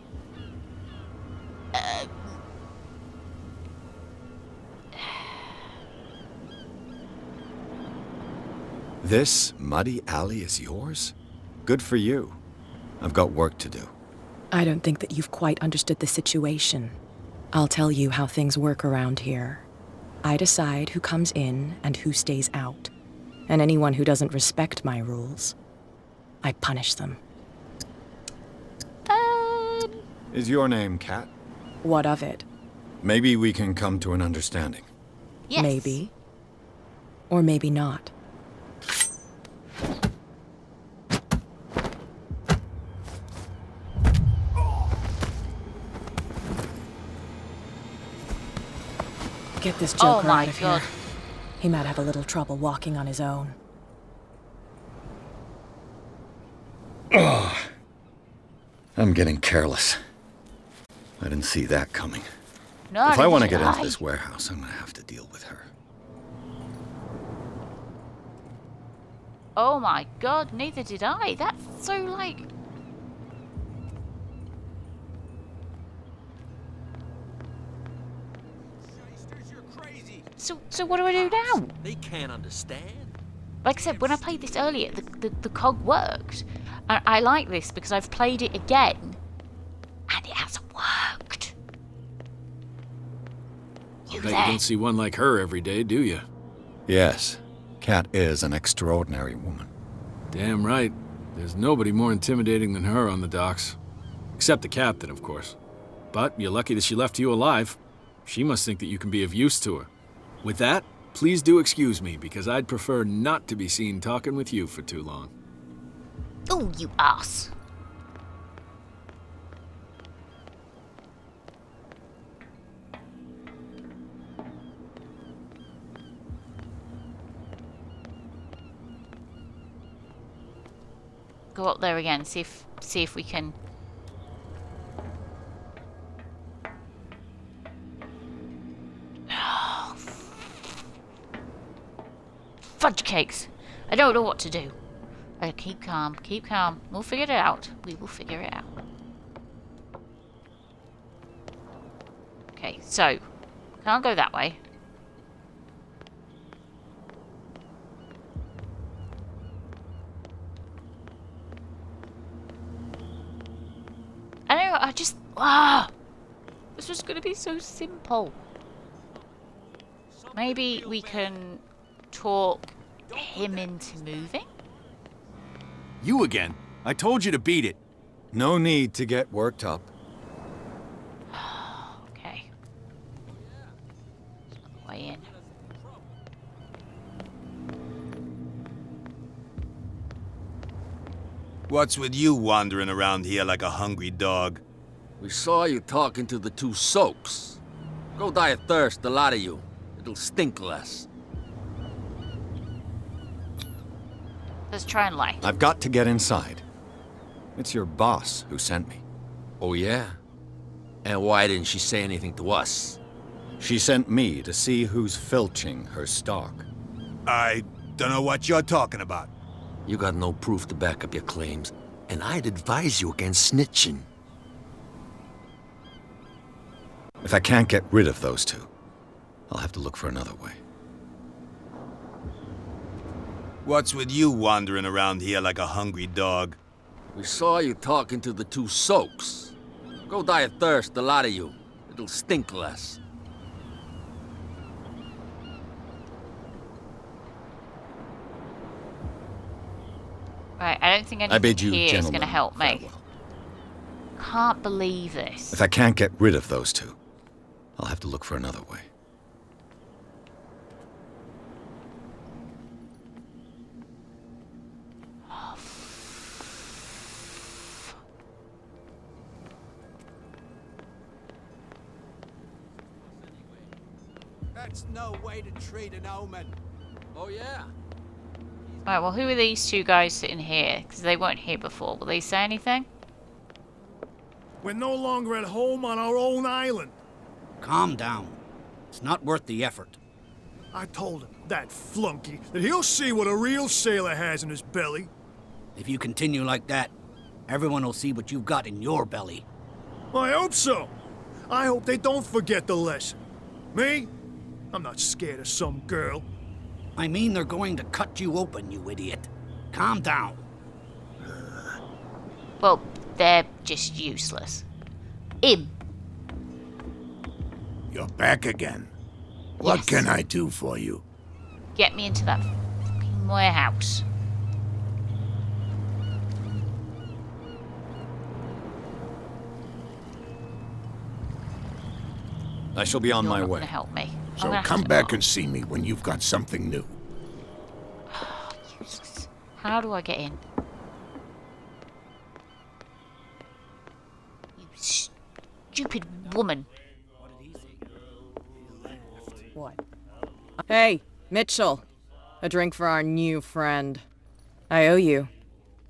This muddy alley is yours? Good for you. I've got work to do. I don't think that you've quite understood the situation. I'll tell you how things work around here. I decide who comes in and who stays out. And anyone who doesn't respect my rules, I punish them. Is your name Kat? What of it? Maybe we can come to an understanding. Yes. Maybe. Or maybe not. get this joker my out of God. here. He might have a little trouble walking on his own. I'm getting careless. I didn't see that coming. No, If I want to did get into I? this warehouse, I'm going to have to deal with her. Oh my god, neither did I. That's so like... So what do I do now? They can't understand. Like I said, when I played this earlier, the cog worked. And I like this because I've played it again, and it hasn't worked. I bet you don't see one like her every day, do you? Yes, Cat is an extraordinary woman. Damn right. There's nobody more intimidating than her on the docks. Except the captain, of course. But you're lucky that she left you alive. She must think that you can be of use to her. With that, please do excuse me, because I'd prefer not to be seen talking with you for too long. Oh, you ass. Go up there again, see if we can... Fudge cakes! I don't know what to do. Keep calm, keep calm. We'll figure it out. We will figure it out. Okay, so can't go that way. I know, I just... This was going to be so simple. Maybe we can talk him into moving? You again. I told you to beat it. No need to get worked up. Okay. Way in. What's with you wandering around here like a hungry dog? We saw you talking to the two soaks. Go die of thirst, the lot of you. It'll stink less. Let's try and lie. I've got to get inside. It's your boss who sent me. Oh, yeah? And why didn't she say anything to us? She sent me to see who's filching her stock. I don't know what you're talking about. You got no proof to back up your claims, and I'd advise you against snitching. If I can't get rid of those two, I'll have to look for another way. What's with you wandering around here like a hungry dog? We saw you talking to the two soaks. Go die of thirst, the lot of you. It'll stink less. Right, I don't think I bid you, anything here is gentlemen, going to help me. farewell. Can't believe this. If I can't get rid of those two, I'll have to look for another way. That's no way to treat an omen. Oh, yeah? Right, well, who are these two guys sitting here? Because they weren't here before. Will they say anything? We're no longer at home on our own island. Calm down. It's not worth the effort. I told him, that flunky, that he'll see what a real sailor has in his belly. If you continue like that, everyone will see what you've got in your belly. I hope so. I hope they don't forget the lesson. Me? I'm not scared of some girl. I mean they're going to cut you open, you idiot. Calm down. Well, they're just useless. Him. You're back again. What Yes. can I do for you? Get me into that fucking warehouse. I shall be on You're my not way. gonna help me. So come back and see me when you've got something new. How do I get in? You stupid woman. What? Hey, Mitchell. A drink for our new friend. I owe you.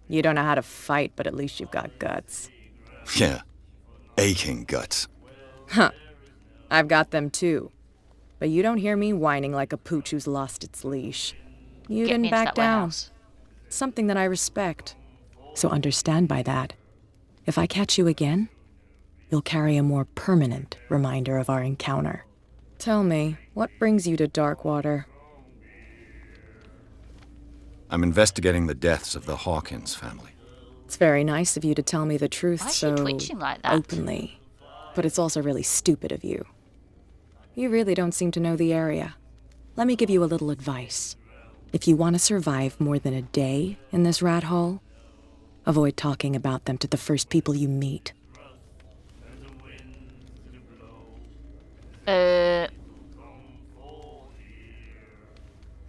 You don't know how to fight, but at least you've got guts. Yeah. Aching guts. Huh. I've got them too. But you don't hear me whining like a pooch who's lost its leash. You Get me didn't into back that down. warehouse. Something that I respect. So understand by that, if I catch you again, you'll carry a more permanent reminder of our encounter. Tell me, what brings you to Darkwater? I'm investigating the deaths of the Hawkins family. It's very nice of you to tell me the truth Why is she so twitching like that? openly. But it's also really stupid of you. You really don't seem to know the area. Let me give you a little advice. If you want to survive more than a day in this rat hole, avoid talking about them to the first people you meet.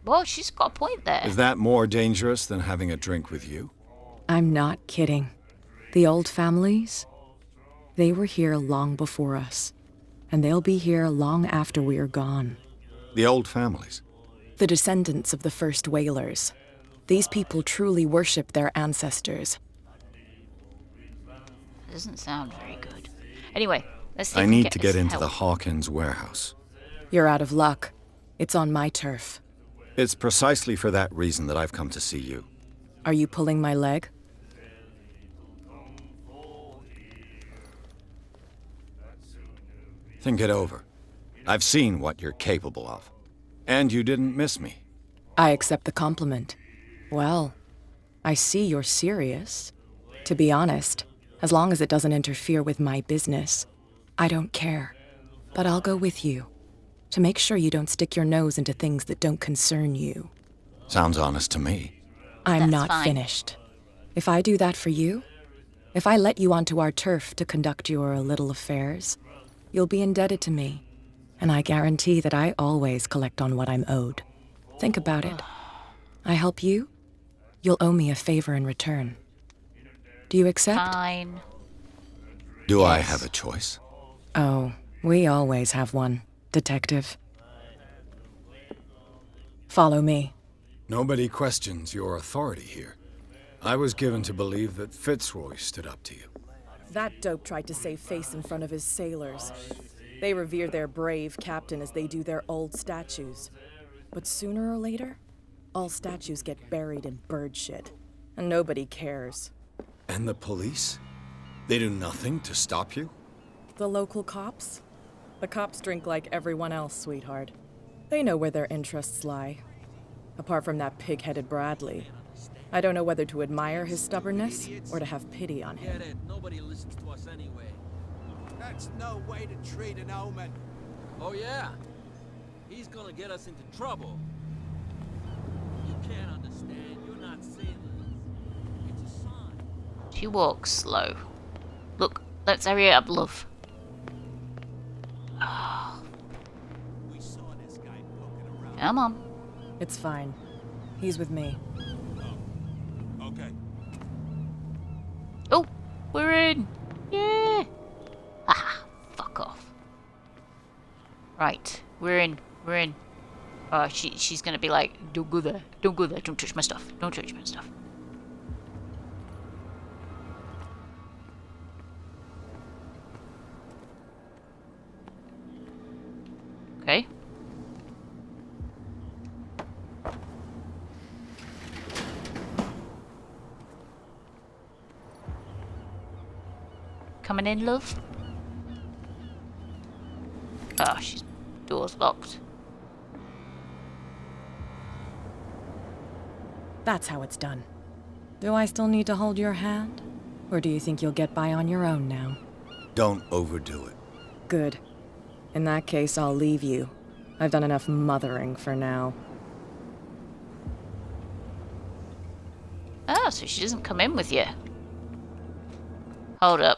Well, she's got a point there. Is that more dangerous than having a drink with you? I'm not kidding. The old families, they were here long before us. And they'll be here long after we're gone. The old families? The descendants of the first whalers. These people truly worship their ancestors. Doesn't sound very good. Anyway, let's see if I we can need get to this get into help. the Hawkins warehouse. You're out of luck. It's on my turf. It's precisely for that reason that I've come to see you. Are you pulling my leg? Think it over. I've seen what you're capable of. And you didn't miss me. I accept the compliment. Well, I see you're serious. To be honest, as long as it doesn't interfere with my business, I don't care. But I'll go with you, to make sure you don't stick your nose into things that don't concern you. Sounds honest to me. I'm That's not fine. finished. If I do that for you, if I let you onto our turf to conduct your little affairs, you'll be indebted to me. And I guarantee that I always collect on what I'm owed. Think about it. I help you, you'll owe me a favor in return. Do you accept? Fine. Do I have a choice? Oh, we always have one, Detective. Follow me. Nobody questions your authority here. I was given to believe that Fitzroy stood up to you. That dope tried to save face in front of his sailors. They revere their brave captain as they do their old statues. But sooner or later, all statues get buried in bird shit. And nobody cares. And the police? They do nothing to stop you? The local cops? The cops drink like everyone else, sweetheart. They know where their interests lie. Apart from that pig-headed Bradley. I don't know whether to admire his stubbornness or to have pity on him. Get it. Nobody listens to us anyway. That's no way to treat an omen. Oh, yeah? He's gonna get us into trouble. You can't understand. You're not sailors. It's a sign. She walks slow. Look, let's hurry up, love. We saw this guy poking around. Come on. It's fine. He's with me. Okay. Oh, we're in. Yeah. Ah, fuck off. Right, we're in. We're in. She's gonna be like, don't go there. Don't go there. Don't touch my stuff. Don't touch my stuff. Okay. Coming in, love? Oh, door's locked. That's how it's done. Do I still need to hold your hand? Or do you think you'll get by on your own now? Don't overdo it. Good. In that case, I'll leave you. I've done enough mothering for now. Oh, so she doesn't come in with you. Hold up.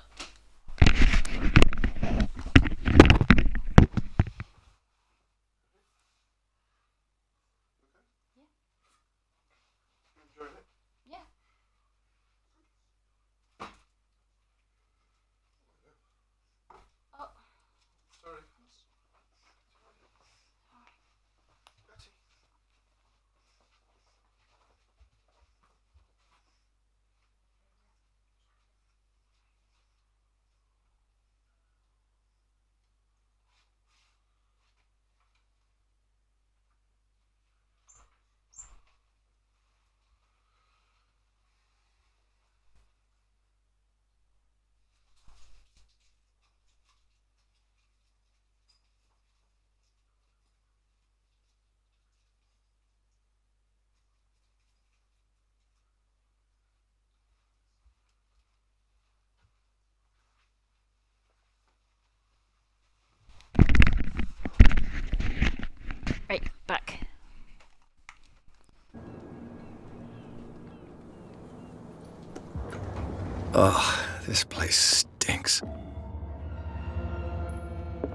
Ugh, this place stinks.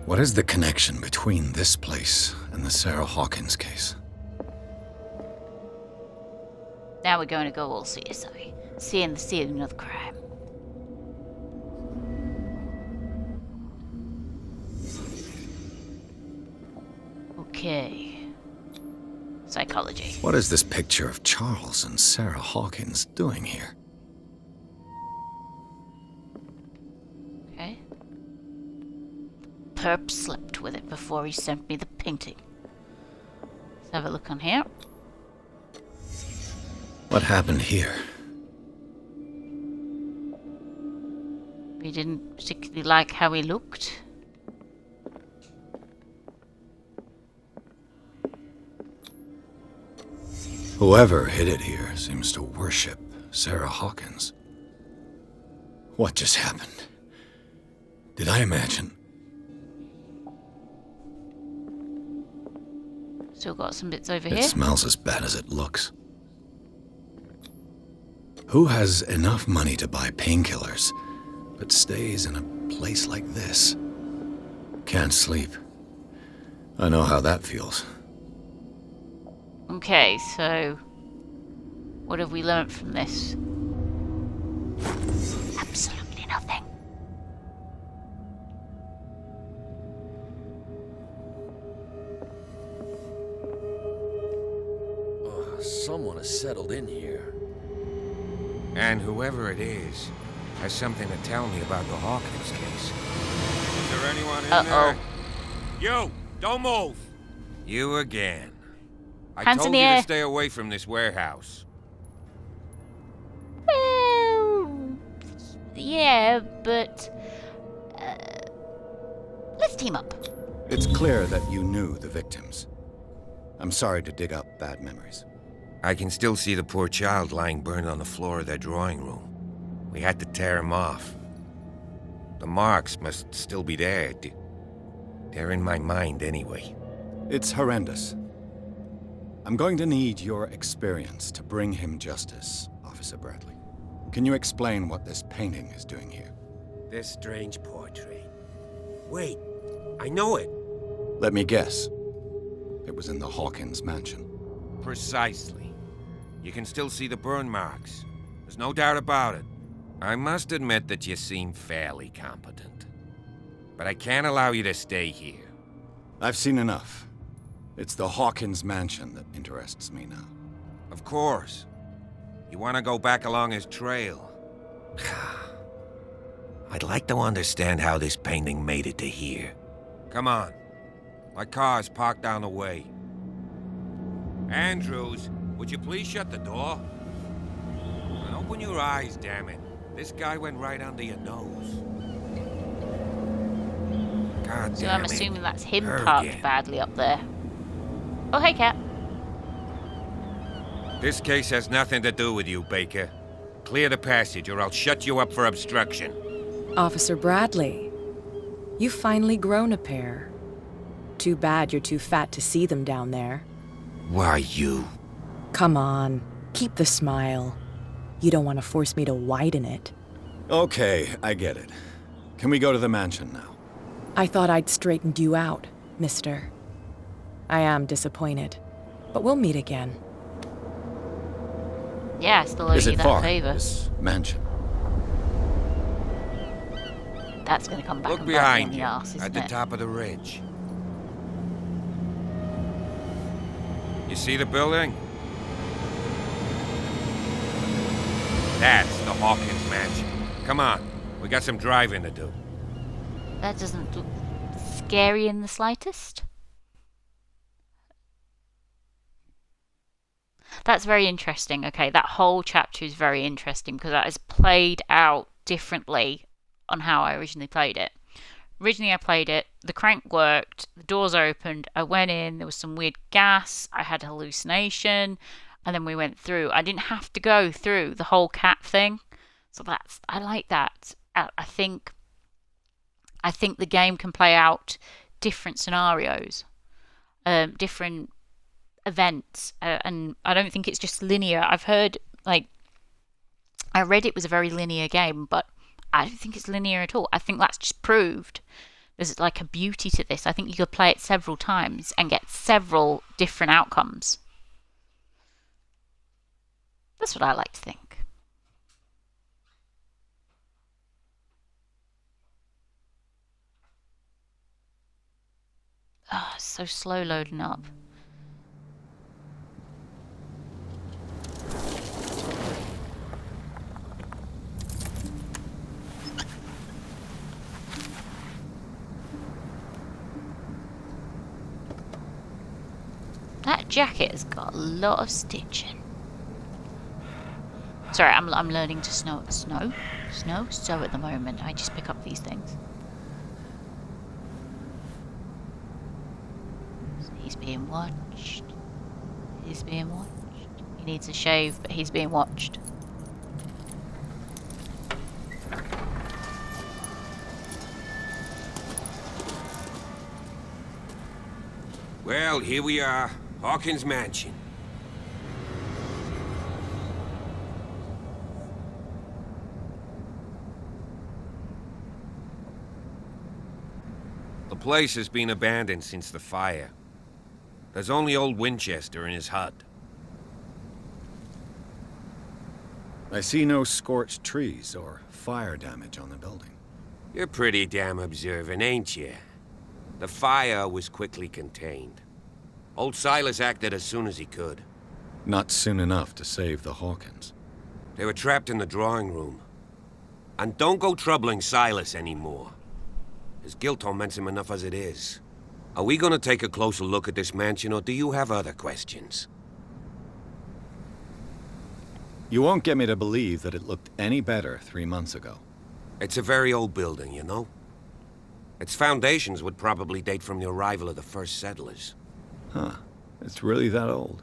What is the connection between this place and the Sarah Hawkins case? Now we're going to go all CSI. Seeing the scene of the crime. Okay. Psychology. What is this picture of Charles and Sarah Hawkins doing here? Okay. Perp slept with it before he sent me the painting. Let's have a look on here. What happened here? We didn't particularly like how he looked. Whoever hid it here seems to worship Sarah Hawkins. What just happened? Did I imagine? Still got some bits over It here. smells as bad as it looks. Who has enough money to buy painkillers, but stays in a place like this? Can't sleep. I know how that feels. Okay, so what have we learnt from this? Absolutely nothing. Oh, someone has settled in here. And whoever it is has something to tell me about the Hawkins case. Is there anyone in there? You! Don't move! You again. I Hands in told the you air. to stay away from this warehouse. Well, yeah, but let's team up. It's clear that you knew the victims. I'm sorry to dig up bad memories. I can still see the poor child lying burned on the floor of their drawing room. We had to tear him off. The marks must still be there. They're in my mind anyway. It's horrendous. I'm going to need your experience to bring him justice, Officer Bradley. Can you explain what this painting is doing here? This strange portrait. Wait, I know it. Let me guess. It was in the Hawkins mansion. Precisely. You can still see the burn marks. There's no doubt about it. I must admit that you seem fairly competent. But I can't allow you to stay here. I've seen enough. It's the Hawkins mansion that interests me now. Of course. You want to go back along his trail. I'd like to understand how this painting made it to here. Come on. My car's parked down the way. Andrews, would you please shut the door? And open your eyes, damn it. This guy went right under your nose. God So damn I'm it. assuming that's him Her parked again. badly up there. Oh, hey, Cat. This case has nothing to do with you, Baker. Clear the passage or I'll shut you up for obstruction. Officer Bradley, you've finally grown a pair. Too bad you're too fat to see them down there. Why, you? Come on, keep the smile. You don't want to force me to widen it. Okay, I get it. Can we go to the mansion now? I thought I'd straightened you out, mister. I am disappointed, but we'll meet again. Yeah, I still owe Is you it that far, favor. this mansion? That's gonna come back Look and bite me in behind the you, arse, at isn't the it? top of the ridge. You see the building? That's the Hawkins mansion. Come on, we got some driving to do. That doesn't look scary in the slightest. That's very interesting. Okay, that whole chapter is very interesting because that is played out differently on how I originally played it. Originally I played it, the crank worked, the doors opened, I went in, there was some weird gas, I had a hallucination, and then we went through. I didn't have to go through the whole cat thing. So I like that. I think the game can play out different scenarios, different events, and I don't think it's just linear. I've heard I read it was a very linear game, but I don't think it's linear at all. I think that's just proved there's like a beauty to this. I think you could play it several times and get several different outcomes. That's what I like to think. Oh, it's so slow loading up. That jacket has got a lot of stitching. Sorry, I'm learning to sew at the moment. I just pick up these things. He's being watched. He's being watched. He needs a shave, but he's being watched. Well, here we are. Hawkins Mansion. The place has been abandoned since the fire. There's only old Winchester in his hut. I see no scorched trees or fire damage on the building. You're pretty damn observant, ain't you? The fire was quickly contained. Old Silas acted as soon as he could. Not soon enough to save the Hawkins. They were trapped in the drawing room. And don't go troubling Silas anymore. His guilt torments him enough as it is. Are we gonna take a closer look at this mansion, or do you have other questions? You won't get me to believe that it looked any better 3 months ago. It's a very old building, you know? Its foundations would probably date from the arrival of the first settlers. Huh. It's really that old.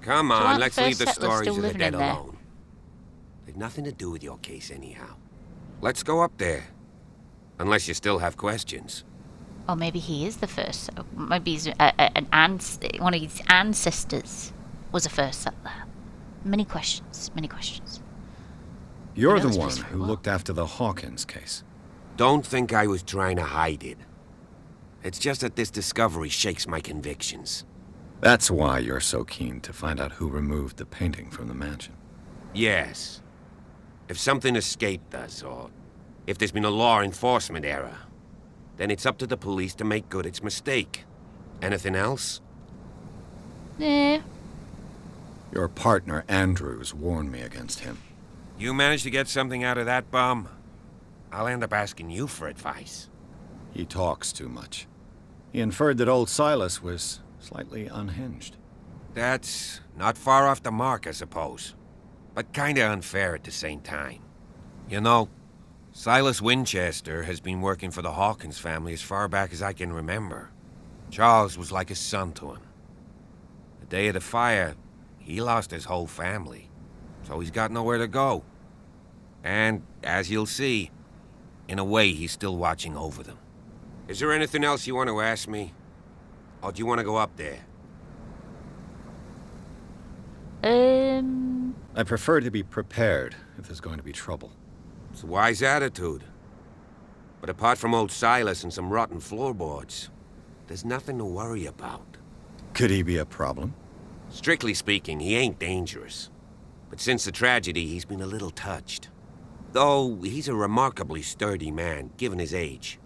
Come So on, aren't let's the leave first the settlers stories still of the living dead in there? alone. They've nothing to do with your case anyhow. Let's go up there. Unless you still have questions. Or maybe he is the first. Maybe he's one of his ancestors was a first settler. Many questions, many questions. You're I know the this one place who very well. looked after the Hawkins case. Don't think I was trying to hide it. It's just that this discovery shakes my convictions. That's why you're so keen to find out who removed the painting from the mansion. Yes. If something escaped us, or if there's been a law enforcement error, then it's up to the police to make good its mistake. Anything else? Yeah. Your partner, Andrews, warned me against him. You managed to get something out of that bum? I'll end up asking you for advice. He talks too much. He inferred that old Silas was slightly unhinged. That's not far off the mark, I suppose. But kinda unfair at the same time. You know, Silas Winchester has been working for the Hawkins family as far back as I can remember. Charles was like a son to him. The day of the fire, he lost his whole family, so he's got nowhere to go. And, as you'll see, in a way, he's still watching over them. Is there anything else you want to ask me? Or do you want to go up there? I prefer to be prepared if there's going to be trouble. It's a wise attitude. But apart from old Silas and some rotten floorboards, there's nothing to worry about. Could he be a problem? Strictly speaking, he ain't dangerous. But since the tragedy, he's been a little touched. Though he's a remarkably sturdy man, given his age.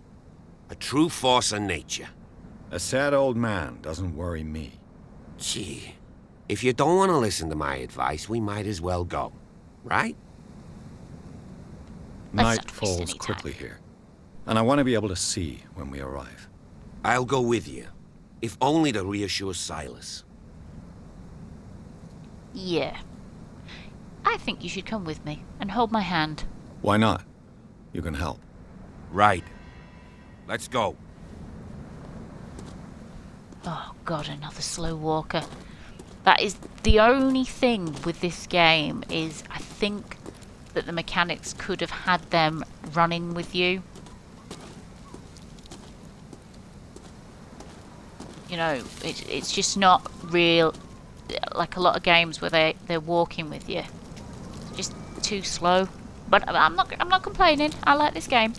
A true force of nature. A sad old man doesn't worry me. Gee, if you don't want to listen to my advice, we might as well go. Right? Night falls quickly here, and I want to be able to see when we arrive. I'll go with you, if only to reassure Silas. Yeah. I think you should come with me and hold my hand. Why not? You can help. Right. Let's go. Oh god, another slow walker. That is the only thing with this game, is I think that the mechanics could have had them running with you. You know, it's just not real, like a lot of games where they're walking with you. Just too slow. But I'm not complaining. I like this game.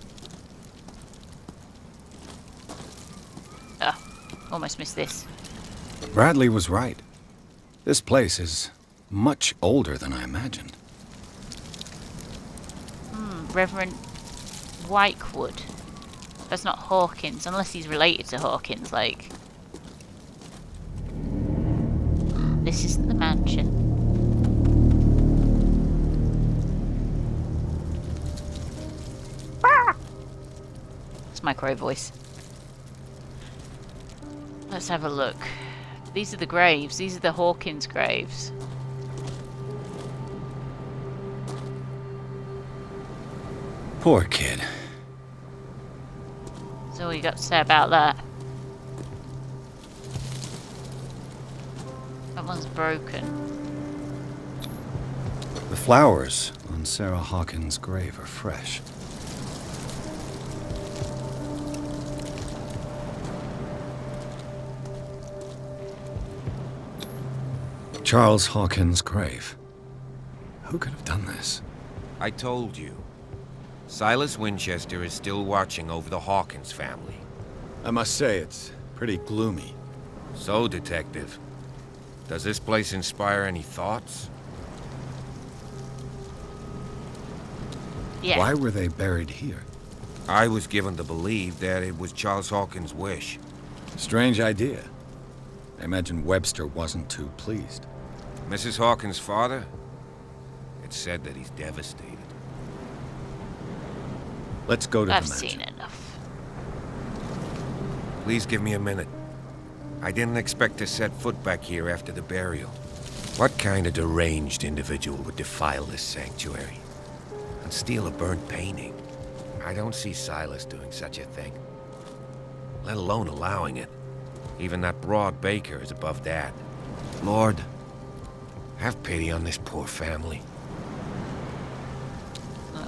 Almost missed this. Bradley was right. This place is much older than I imagined. Reverend Whitewood. That's not Hawkins, unless he's related to Hawkins, like. This isn't the mansion. It's my crow voice. Let's have a look. These are the graves. These are the Hawkins graves. Poor kid. That's all you got to say about that. That one's broken. The flowers on Sarah Hawkins' grave are fresh. Charles Hawkins' grave. Who could have done this? I told you. Silas Winchester is still watching over the Hawkins family. I must say, it's pretty gloomy. So, Detective, does this place inspire any thoughts? Yeah. Why were they buried here? I was given to believe that it was Charles Hawkins' wish. Strange idea. I imagine Webster wasn't too pleased. Mrs. Hawkins' father? It's said that he's devastated. Let's go to I've the mansion. seen enough. Please give me a minute. I didn't expect to set foot back here after the burial. What kind of deranged individual would defile this sanctuary? And steal a burnt painting? I don't see Silas doing such a thing. Let alone allowing it. Even that broad baker is above that. Lord, have pity on this poor family.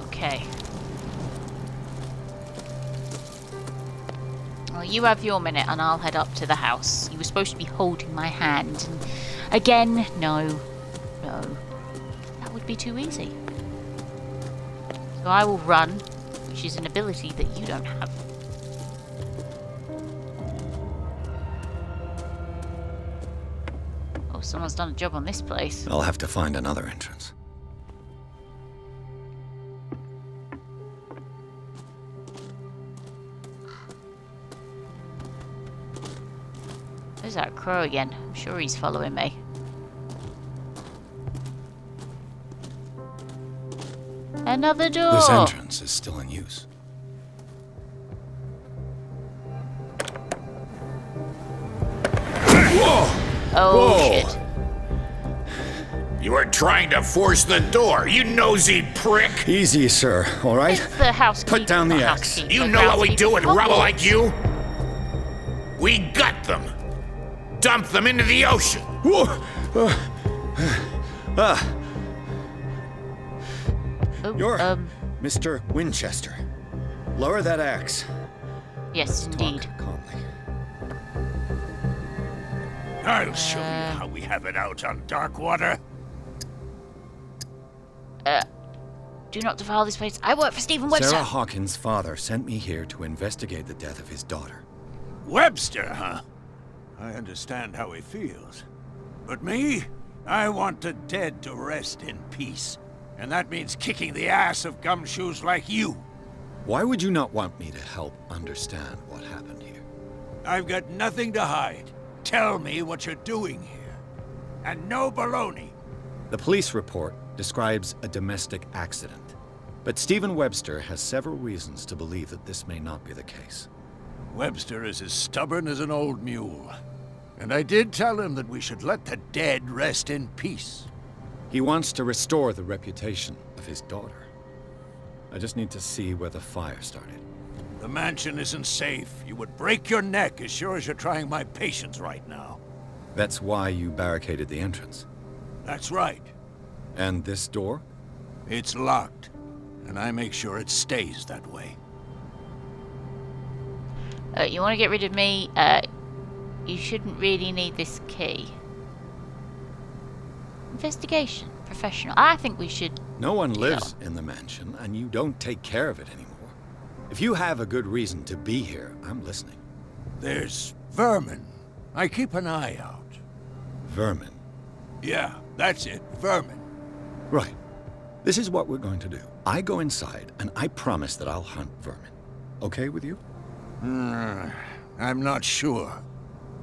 Okay. Well, you have your minute and I'll head up to the house. You were supposed to be holding my hand. And again, no. No. That would be too easy. So I will run, which is an ability that you don't have. Oh, someone's done a job on this place. I'll have to find another entrance. There's that crow again. I'm sure he's following me. Another door! This entrance is still in use. Whoa! Oh, Whoa. shit. You are trying to force the door, you nosy prick! Easy, sir, all right? It's the housekeeper. Put down the not axe. housekeeper, You know what we do with groundskeeper. rubble like you? We gut them! Dump them into the ocean! Whoa! Oh, You're Mr. Winchester. Lower that axe. Yes, indeed. Talk calmly. I'll show you how we have it out on Darkwater. Do not defile this place. I work for Stephen Webster. Sarah Hawkins' father sent me here to investigate the death of his daughter. Webster, huh? I understand how he feels. But me? I want the dead to rest in peace. And that means kicking the ass of gumshoes like you. Why would you not want me to help understand what happened here? I've got nothing to hide. Tell me what you're doing here. And no baloney. The police report describes a domestic accident. But Stephen Webster has several reasons to believe that this may not be the case. Webster is as stubborn as an old mule. And I did tell him that we should let the dead rest in peace. He wants to restore the reputation of his daughter. I just need to see where the fire started. The mansion isn't safe. You would break your neck as sure as you're trying my patience right now. That's why you barricaded the entrance. That's right. And this door? It's locked. And I make sure it stays that way. You want to get rid of me? You shouldn't really need this key. Investigation. Professional. I think we should... No one lives in the mansion, and you don't take care of it anymore. If you have a good reason to be here, I'm listening. There's vermin. I keep an eye out. Vermin? Yeah, that's it. Vermin. Right. This is what we're going to do. I go inside, and I promise that I'll hunt vermin. Okay with you? I'm not sure.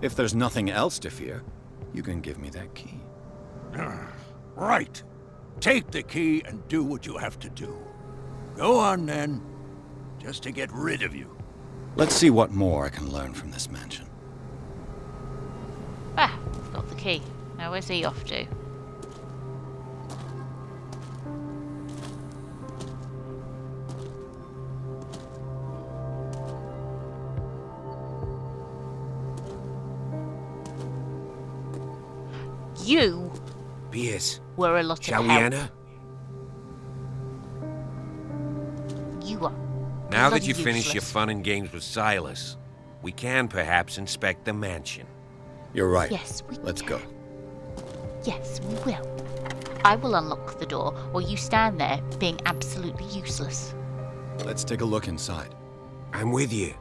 If there's nothing else to fear, you can give me that key. Right. Take the key and do what you have to do. Go on, then. Just to get rid of you. Let's see what more I can learn from this mansion. Ah, got the key. Now where's he off to? You Pierce, were a lot shall of we help. enter? You are. Now that bloody you've finished your useless. fun and games with Silas, we can perhaps inspect the mansion. You're right. Yes, we Let's go. Yes, we will. I will unlock the door while you stand there being absolutely useless. Let's take a look inside. I'm with you.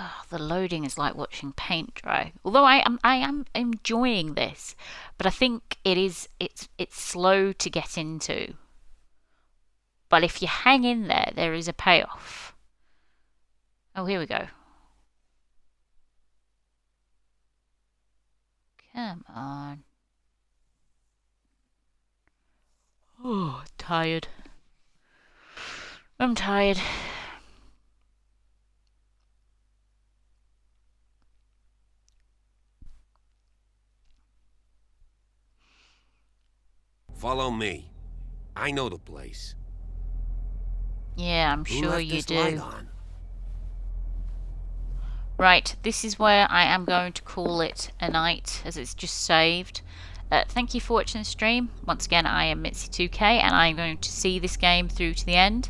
Oh, the loading is like watching paint dry. Although I am enjoying this, but I think it's slow to get into. But if you hang in there, there is a payoff. Oh, here we go. Come on. Oh, tired. I'm tired. Follow me. I know the place. Yeah, I'm Who sure left you this light do. on? Right, this is where I am going to call it a night, as it's just saved. Thank you for watching the stream. Once again, I am Mitsy2k, and I'm going to see this game through to the end.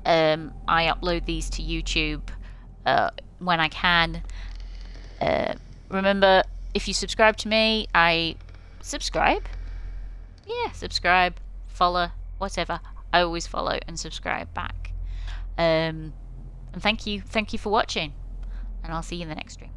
I upload these to YouTube when I can. Remember, if you subscribe to me, subscribe? Yeah, subscribe, follow, whatever. I always follow and subscribe back. And thank you for watching, and I'll see you in the next stream.